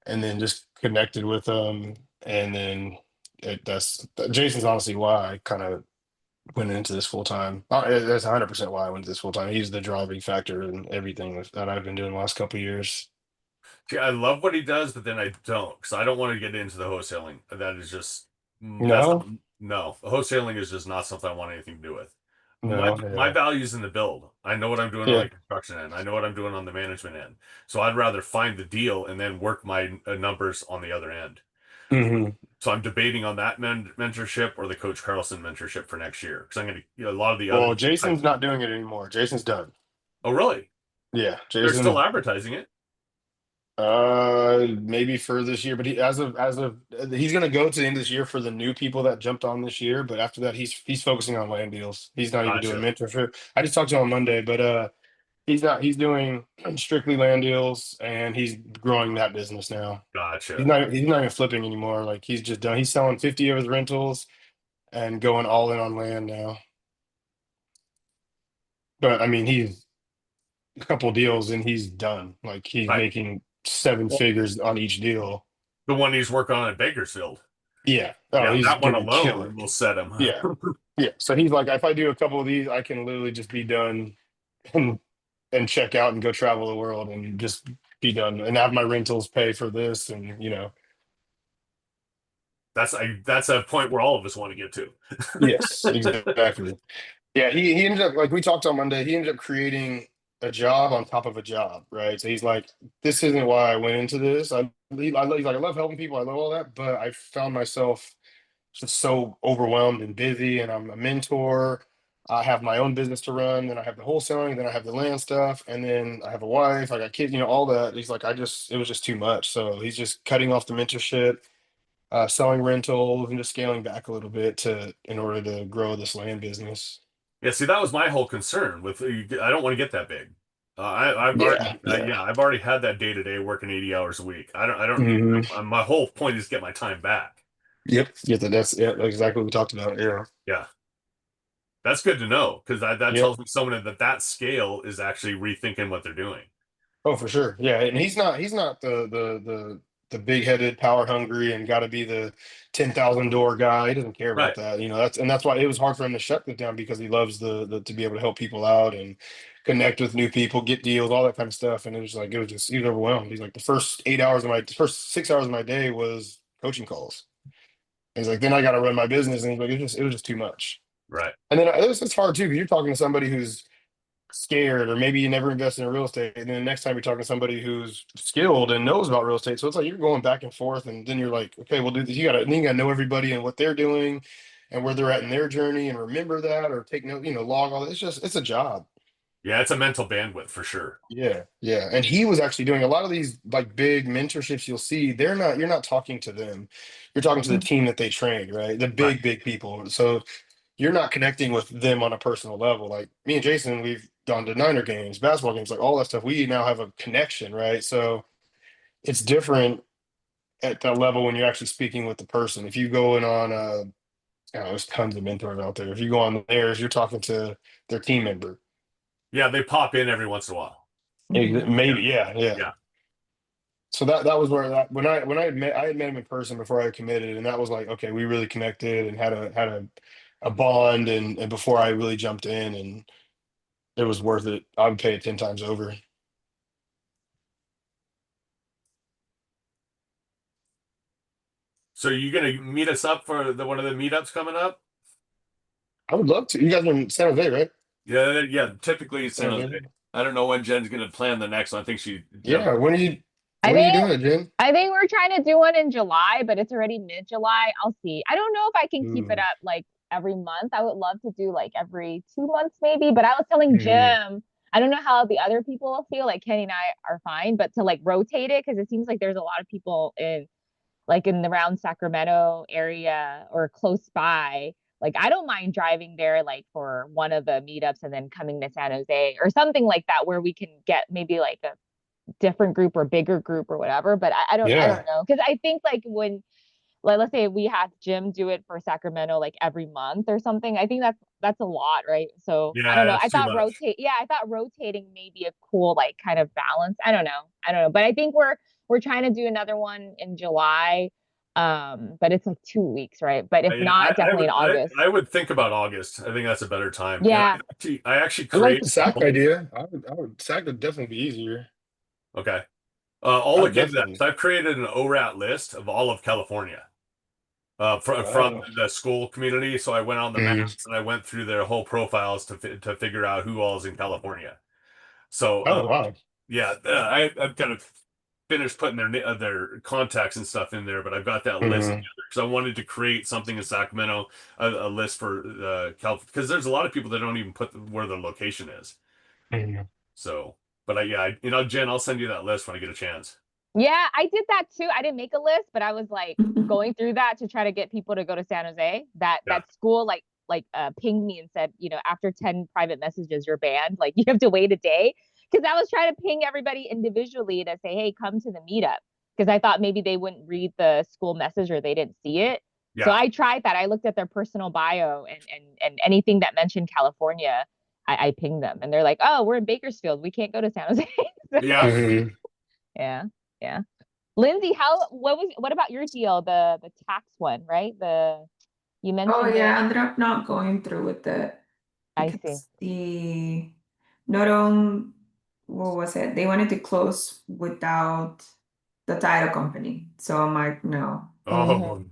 and then just connected with him, and then that's Jason's honestly why I kind of went into this full time. That's 100% why I went into this full time. He's the driving factor in everything that I've been doing the last couple of years. See, I love what he does, but then I don't, because I don't want to get into the wholesaling. That is just that's No, no. Wholesaling is just not something I want anything to do with. no, My yeah, value is in the build. I know what I'm doing on yeah. the construction end. I know what I'm doing on the management end. So I'd rather find the deal and then work my numbers on the other end. Hmm. So I'm debating on that mentorship or the Coach Carlson mentorship for next year, because I'm going to, a lot of the other Well, types. Jason's not doing it anymore. Jason's done. Oh, really? Yeah, They're still Jason. advertising it. Maybe for this year, but he as of he's gonna go to the end of this year for the new people that jumped on this year. But after that, he's focusing on land deals. He's not even doing Gotcha. mentorship. I just talked to him on Monday, but he's not. He's doing strictly land deals, and he's growing that business now. Gotcha. He's not even flipping anymore. Like he's just done. He's selling 50 of his rentals and going all in on land now. But I mean, he's a couple deals and he's done. Like he's Right. making seven Well, figures on each deal. the one he's working on at Bakersfield. Yeah. Oh, Yeah, he's that one gonna kill alone it. will set him. Yeah. Yeah. So he's like, if I do a couple of these, I can literally just be done and check out and go travel the world and just be done and have my rentals pay for this and That's a point where all of us want to get to. yes, exactly. Yeah, he ended up like we talked on Monday, he ended up creating a job on top of a job, right? So he's like, this isn't why I went into this. He's like, I love helping people, I love all that, but I found myself just so overwhelmed and busy, and I'm a mentor. I have my own business to run, then I have the wholesaling, then I have the land stuff, and then I have a wife, I got kids, all that. He's like, it was just too much. So he's just cutting off the mentorship, selling rentals, and just scaling back a little bit in order to grow this land business. Yeah, see, that was my whole concern with. I don't want to get that big. I've Yeah, already, yeah. yeah, I've already had that day to day working 80 hours a week. I don't need. Hmm. My whole point is get my time back. Yep. Yeah, that's exactly what we talked about. Yeah. Yeah, that's good to know, because that Yep. tells me someone that scale is actually rethinking what they're doing. Oh, for sure. Yeah, and he's not the big headed, power hungry, and got to be the 10,000 door guy. He doesn't care about Right, that. That's why it was hard for him to shut it down because he loves the to be able to help people out and connect with new people, get deals, all that kind of stuff. And it was just he was overwhelmed. He's like the first 6 hours of my day was coaching calls. And he's like, then I got to run my business, and he's like, it was just too much. right. And then it's hard too because you're talking to somebody who's scared, or maybe you never invested in real estate, and then the next time you're talking to somebody who's skilled and knows about real estate, so it's like you're going back and forth, and then you're like, okay, well, do this. You gotta know everybody and what they're doing and where they're at in their journey, and remember that, or take note, log all that. It's a job. Yeah, it's a mental bandwidth for sure. Yeah, yeah. And he was actually doing a lot of these like big mentorships. You'll see you're not talking to them, you're talking to the team that they trained, right? The Right. big people. So you're not connecting with them on a personal level. Like me and Jason, we've gone to Niner games, basketball games, like all that stuff. We now have a connection, right? So it's different at that level when you're actually speaking with the person. If you go in on there's tons of mentors out there. If you go on theirs, you're talking to their team member. Yeah, they pop in every once in a while. Maybe, yeah. Yeah. So that was where that when I had met him in person before I committed, and that was like, okay, we really connected and had a bond, and before I really jumped in, and it was worth it. I would pay it 10 times over. So you gonna meet us up for one of the meetups coming up? I would love to. You guys are in San Jose, right? Yeah, yeah. Typically San San Jose. Jose. I don't know when Jen's gonna plan the next one. I think Jen. Yeah. I When are you think doing it, Jen? I think we're trying to do one in July, but it's already mid-July. I'll see. I don't know if I can keep it Ooh. up like every month. I would love to do like every 2 months maybe, but I was telling Mhm. Jim, I don't know how the other people feel. Like Kenny and I are fine, but to like rotate it because it seems like there's a lot of people in the around Sacramento area or close by. Like I don't mind driving there like for one of the meetups and then coming to San Jose or something like that where we can get maybe like a different group or bigger group or whatever. But I Yeah. don't know. Cause I think like when like let's say we have Jim do it for Sacramento like every month or something. I think that's a lot, right? So I don't Yeah, know. that's too much. I thought rotating may be a cool like kind of balance. I don't know. I don't know. But I think we're trying to do another one in July. But it's like 2 weeks, right? But if Yeah, not, definitely in August. I would think about August. I think that's a better time. And Yeah. I actually I like create. the SAC idea. SAC would definitely be easier. Okay. I'll I look would into that. definitely. So I've created an ORAT list of all of California from Oh. the school community. So I went on the Mhm. maps and I went through their whole profiles to figure out who all is in California. So Oh, wow. yeah, I've kind of finished putting their contacts and stuff in there, but I've got that list Mhm. together because I wanted to create something in Sacramento, a list for California, because there's a lot of people that don't even put where their location is. Mhm. So, but Jen, I'll send you that list when I get a chance. Yeah, I did that too. I didn't make a list, but I was like going through that to try to get people to go to San Jose. Yeah. That school pinged me and said, after 10 private messages, you're banned. Like you have to wait a day. Because I was trying to ping everybody individually to say, hey, come to the meetup. Because I thought maybe they wouldn't read the school message or they didn't see it. So Yeah. I tried that. I looked at their personal bio and anything that mentioned California, I pinged them. And they're like, oh, we're in Bakersfield. We can't go to San Jose. So, Yeah. Mhm. yeah. Yeah. Lindsay, what about your deal? The tax one, right? You Oh mentioned yeah, it. I ended up not going through with it I see. because the not on what was it? They wanted to close without the title company. So I'm like, no. Oh.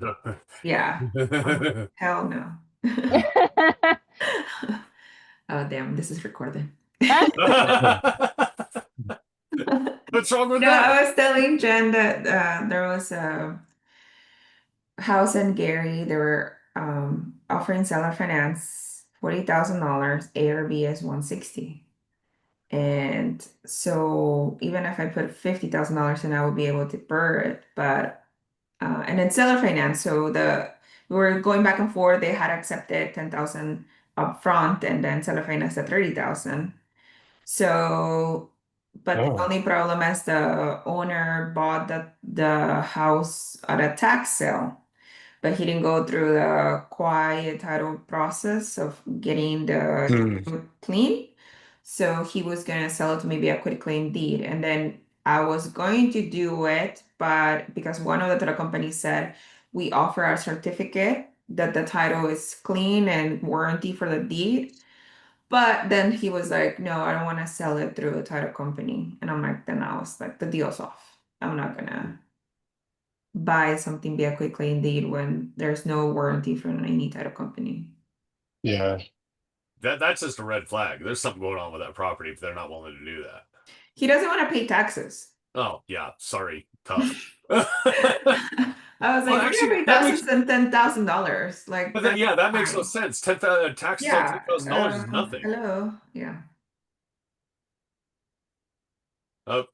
Yeah. I'm like, No. hell no. Oh damn, this is recorded. What's wrong with No, that? I was telling Jen that there was a house in Gary. They were offering seller finance $40,000. ARV is 160. And so even if I put $50,000 in, I would be able to burr it. But and then seller finance. So we were going back and forth. They had accepted 10,000 upfront, and then seller finance at 30,000. So, but the Oh. only problem is the owner bought the house at a tax sale, but he didn't go through the quiet title process of getting the Mm. title clean. So he was gonna sell it to maybe a quick claim deed, and then I was going to do it, but because one of the title companies said we offer a certificate that the title is clean and warranty for the deed. But then he was like, no, I don't want to sell it through a title company. And I'm like, then I was like, the deal's off. I'm not gonna buy something via quick claim deed when there's no warranty from any title company. Yeah. That's just a red flag. There's something going on with that property if they're not willing to do that. He doesn't want to pay taxes. Oh yeah, sorry, tough. I was Well, like, we're gonna actually, pay that makes taxes and $10,000. Like but that, that's yeah, that makes no fine. sense. 10,000 taxes on Yeah. $10,000 is nothing. Hello. Yeah.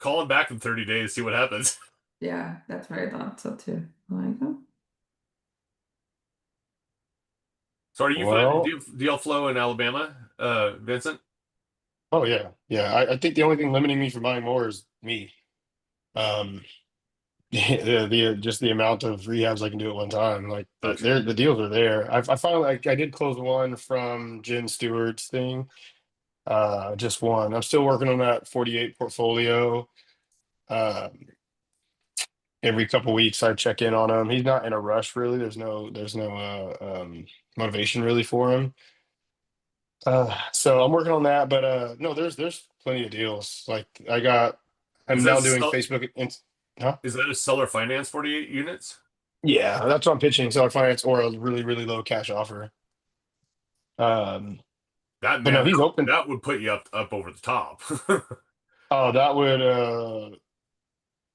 Call him back in 30 days, see what happens. Yeah. That's what I thought so too. I'm like, oh. So, are you finding Well, deal flow in Alabama, Vincent? oh yeah. Yeah. I think the only thing limiting me from buying more is me. Um, the just the amount of rehabs I can do at one time. Like Gotcha. the deals are there. I finally like I did close one from Jen Stewart's thing. Just one. I'm still working on that 48 portfolio. Uh, every couple weeks I check in on him. He's not in a rush really. There's no motivation really for him. So I'm working on that, but no, there's plenty of deals. Like I'm Is that now doing sell, Facebook. Huh? is that a seller finance 48 units? Yeah, that's what I'm pitching. Seller finance or a really, really low cash offer. Um, That but no, man, he's open. that would put you up over the top. Oh, that would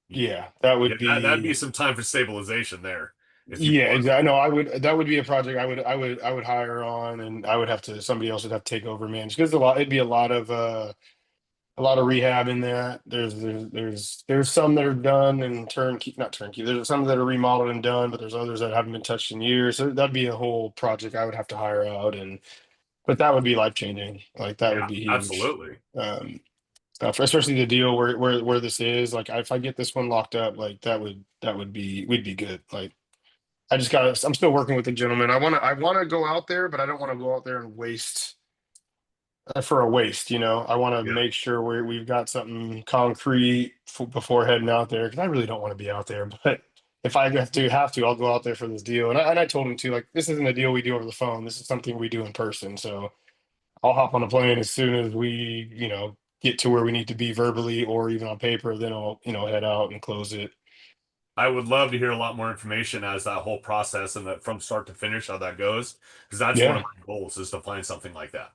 yeah, that Yeah, would that'd be be some time for stabilization there. If you yeah, pull it. exactly. No, that would be a project I would hire on, and I would have to somebody else would have to take over manage because it'd be a lot of rehab in that. There's some that are done and turnkey, not turnkey. There's some that are remodeled and done, but there's others that haven't been touched in years. So that'd be a whole project I would have to hire out, and but that would be life changing. Like that would Yeah, be huge. absolutely. Especially the deal where this is. Like if I get this one locked up, like that would be we'd be good. Like I just got. I'm still working with the gentleman. I wanna go out there, but I don't want to go out there and waste for a waste, I want to Yeah. make sure we've got something concrete before heading out there because I really don't want to be out there. But if I have to, I'll go out there for this deal. And I told him to like this isn't a deal we do over the phone. This is something we do in person. So I'll hop on a plane as soon as we get to where we need to be verbally or even on paper. Then I'll head out and close it. I would love to hear a lot more information as that whole process and that from start to finish how that goes, because that's one of Yeah, my goals is to find something like that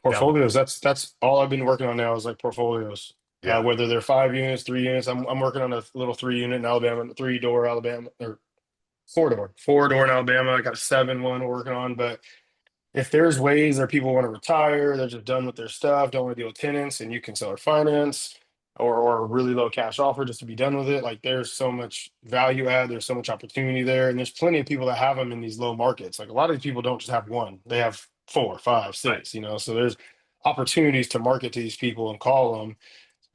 down the road. portfolios. That's all I've been working on now is like portfolios. Yeah. Whether they're 5 units, 3 units. I'm working on a little 3 unit in Alabama, 3 door Alabama, or 4 door in Alabama. I got a 7 one we're working on. But if there's ways that people want to retire, they're just done with their stuff, don't want to deal with tenants, and you can sell or finance or a really low cash offer just to be done with it. Like there's so much value add, there's so much opportunity there. And there's plenty of people that have them in these low markets. Like a lot of these people don't just have one, they have four, five, Right. six, so there's opportunities to market to these people and call them.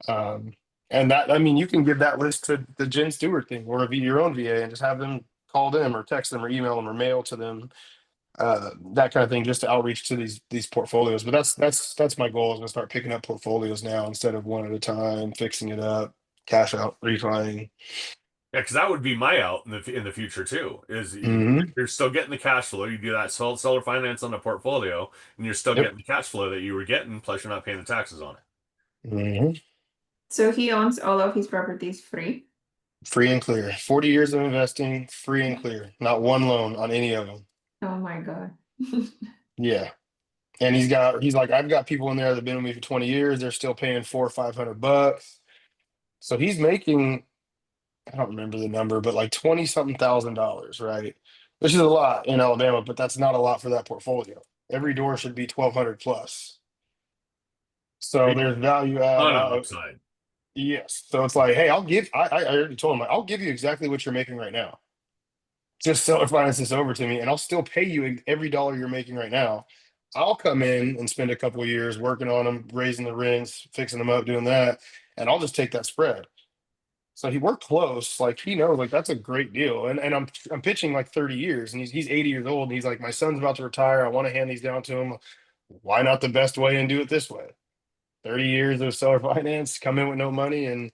Um, and that, I mean, you can give that list to the Jen Stewart thing or your own VA and just have them call them or text them or email them or mail to them, that kind of thing, just to outreach to these portfolios. But that's my goal is to start picking up portfolios now instead of one at a time, fixing it up, cash out, refining. Yeah, because that would be my out in the future too. Is Hmm. you're still getting the cash flow. You do that seller finance on the portfolio, and you're still Yep. getting the cash flow that you were getting, plus you're not paying the taxes on it. Hmm. So he owns all of his properties free. Free and clear. 40 years of investing, free and clear. Not one loan on any of them. Oh my God. Yeah. And he's like, I've got people in there that have been with me for 20 years. They're still paying 400 or 500 bucks. So he's making, I don't remember the number, but like 20 something $1,000, right? Which is a lot in Alabama, but that's not a lot for that portfolio. Every door should be 1,200 plus. So Big there's value add. ton of upside. Yes. So it's like, hey, I already told him, like, I'll give you exactly what you're making right now. Just sell or finance this over to me, and I'll still pay you every dollar you're making right now. I'll come in and spend a couple of years working on them, raising the rents, fixing them up, doing that, and I'll just take that spread. So he worked close, like he knows, like that's a great deal. And I'm pitching like 30 years, and he's 80 years old, and he's like, my son's about to retire. I want to hand these down to him. Why not the best way and do it this way? 30 years of seller finance, come in with no money, and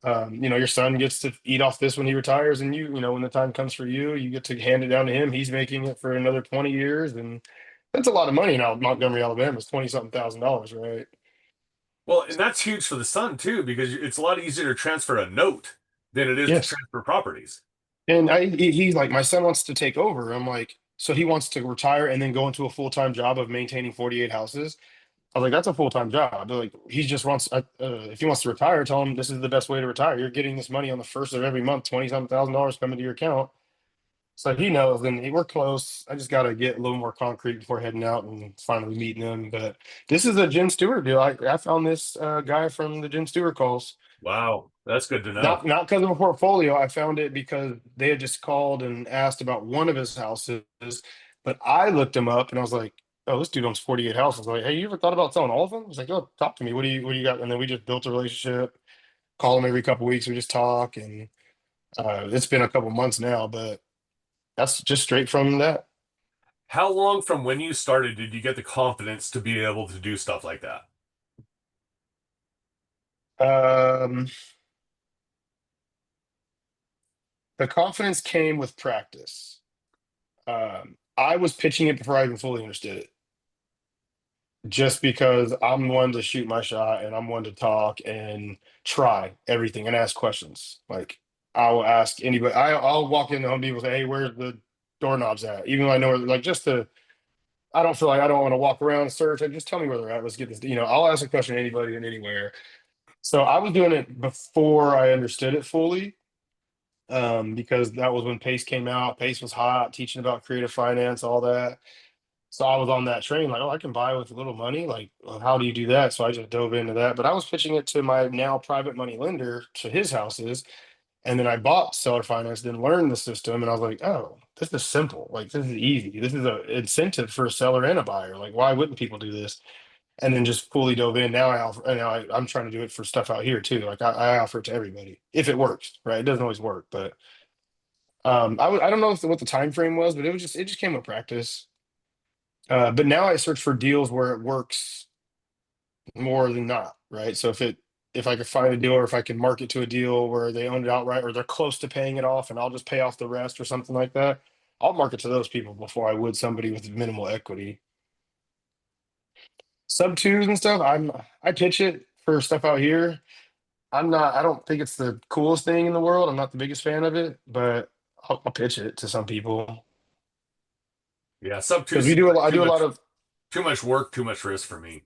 your son gets to eat off this when he retires, and when the time comes for you, you get to hand it down to him. He's making it for another 20 years, and that's a lot of money now. Montgomery, Alabama is 20 something $1,000, right? Well, and that's huge for the son too, because it's a lot easier to transfer a note than it is to Yes. transfer properties. And he's like, my son wants to take over. I'm like, so he wants to retire and then go into a full-time job of maintaining 48 houses. I was like, that's a full-time job. They're like, he just wants, if he wants to retire, tell him this is the best way to retire. You're getting this money on the first of every month, 20 something $1,000 coming to your account. So he knows, and we're close. I just got to get a little more concrete before heading out and finally meeting him. But this is a Jen Stewart deal. I found this guy from the Jen Stewart calls. Wow, that's good to know. Not because of a portfolio. I found it because they had just called and asked about one of his houses. But I looked him up and I was like, "Oh, this dude owns 48 houses." I was like, "Hey, you ever thought about selling all of them?" He's like, "Oh, talk to me. What do you got?" And then we just built a relationship. Call him every couple weeks. We just talk, and It's been a couple months now, but that's just straight from that. How long from when you started did you get the confidence to be able to do stuff like that? Um, the confidence came with practice. I was pitching it before I even fully understood it. Just because I'm one to shoot my shot and I'm one to talk and try everything and ask questions. Like I will ask anybody. I'll walk into Home Depot and say, "Hey, where's the doorknobs at?" Even though I know where, like just to. I don't feel like I don't want to walk around and search. Like, just tell me where they're at. Let's get this. I'll ask a question to anybody and anywhere. So I was doing it before I understood it fully, because that was when Pace came out. Pace was hot, teaching about creative finance, all that. So I was on that train, like, oh, I can buy with a little money. Like, well, how do you do that? So I just dove into that. But I was pitching it to my now private money lender to his houses. And then I bought seller finance, then learned the system. And I was like, oh, this is simple. Like, this is easy. This is an incentive for a seller and a buyer. Like, why wouldn't people do this? And then just fully dove in. Now I offer, and now I'm trying to do it for stuff out here too. Like, I offer it to everybody if it works, right? It doesn't always work, but I don't know what the time frame was, but it just came with practice. But now I search for deals where it works more than not, right? So if I could find a deal, or if I can market to a deal where they own it outright or they're close to paying it off and I'll just pay off the rest or something like that, I'll market to those people before I would somebody with minimal equity. Sub twos and stuff, I pitch it for stuff out here. I don't think it's the coolest thing in the world. I'm not the biggest fan of it, but I'll pitch it to some people Yeah, sub two because we seems do a like lot. I do a lot of. too much work, too much risk for me.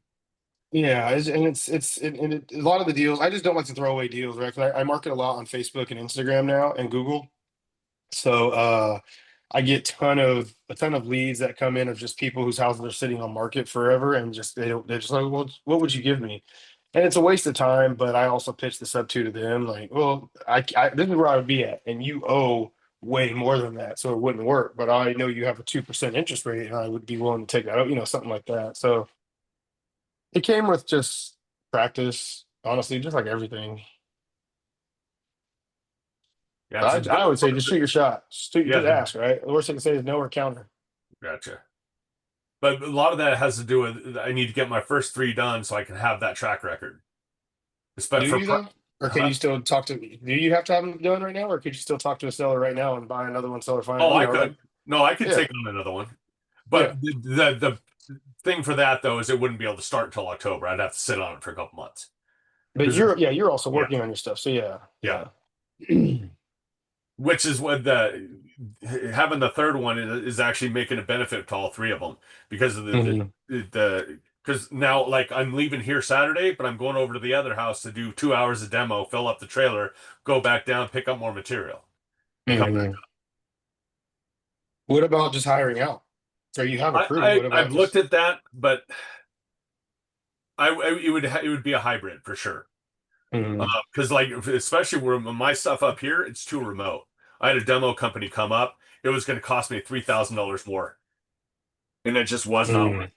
Yeah, a lot of the deals. I just don't like to throw away deals, right? 'Cause I market a lot on Facebook and Instagram now and Google. So I get a ton of leads that come in of just people whose houses are sitting on market forever, and just they're just like, well, what would you give me? And it's a waste of time. But I also pitch the sub two to them, like, well, this is where I would be at, and you owe way more than that, so it wouldn't work. But I know you have a 2% interest rate, and I would be willing to take that, something like that. So. It came with just practice, honestly, just like everything. Yeah, it's a I would say just shoot your shot. Just yeah, ask, right? The worst thing to say is no or counter. gotcha. But a lot of that has to do with I need to get my first three done so I can have that track record. Do Especially you though? Or can huh? you still talk to? Do you have to have them done right now, or could you still talk to a seller right now and buy another one seller fine? Oh, I Like could. No, I could yeah, take on another one. yeah. But the thing for that though is it wouldn't be able to start until October. I'd have to sit on it for a couple months. But 'Cause you're also yeah, working on your stuff, so yeah, yeah. yeah. Which is what the having the third one is actually making a benefit to all three of them because of Mhm, the because now like I'm leaving here Saturday, but I'm going over to the other house to do 2 hours of demo, fill up the trailer, go back down, pick up more material, and come back. mhm. What about just hiring out? So you have a crew. What I've about looked just? at that, but it would be a hybrid for sure. Mhm, Because like especially where my stuff up here, it's too remote. I had a demo company come up. It was going to cost me $3,000 more, and it just was not worth mhm, it.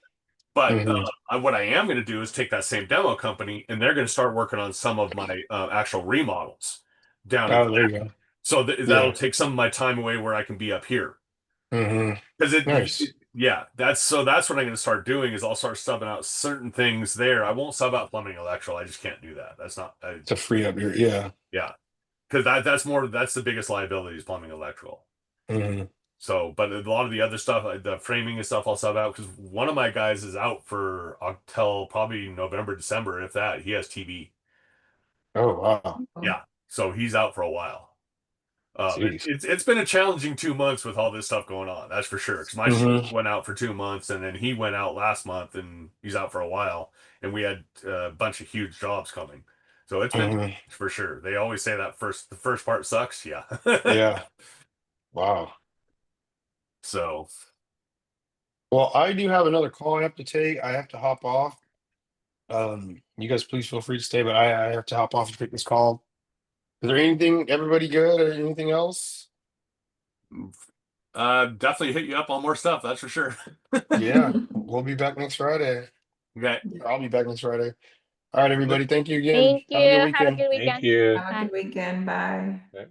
But mhm. what I am going to do is take that same demo company, and they're going to start working on some of my actual remodels down in Oh, there you go. so that'll Yeah. take some of my time away where I can be up here. Mhm. Because Nice. yeah, that's what I'm going to start doing is I'll start subbing out certain things there. I won't sub out plumbing and electrical. I just can't do that. That's not, To free up your yeah. yeah, because that's the biggest liability is plumbing and electrical. Mhm. So, but a lot of the other stuff, the framing and stuff, I'll sub out because one of my guys is out for until probably November, December, if that. He has TB. Oh wow. Yeah, so he's out for a while. Jeez. It's been a challenging 2 months with all this stuff going on. That's for sure. Because my Hmm. shop went out for 2 months, and then he went out last month, and he's out for a while. And we had a bunch of huge jobs coming, so it's been Hmm. for sure. They always say that the first part sucks. Yeah. Yeah. Wow. So Well, I do have another call I have to take. I have to hop off. You guys please feel free to stay, but I have to hop off and take this call. Is there anything, everybody good or anything else? definitely hit you up on more stuff. That's for sure. Yeah, we'll be back next Friday. Okay. Or I'll be back next Friday. All right, everybody. Thank you again. Thank you. Have a good Have a weekend. good Thank weekend. you. Have a good weekend. Bye. Okay.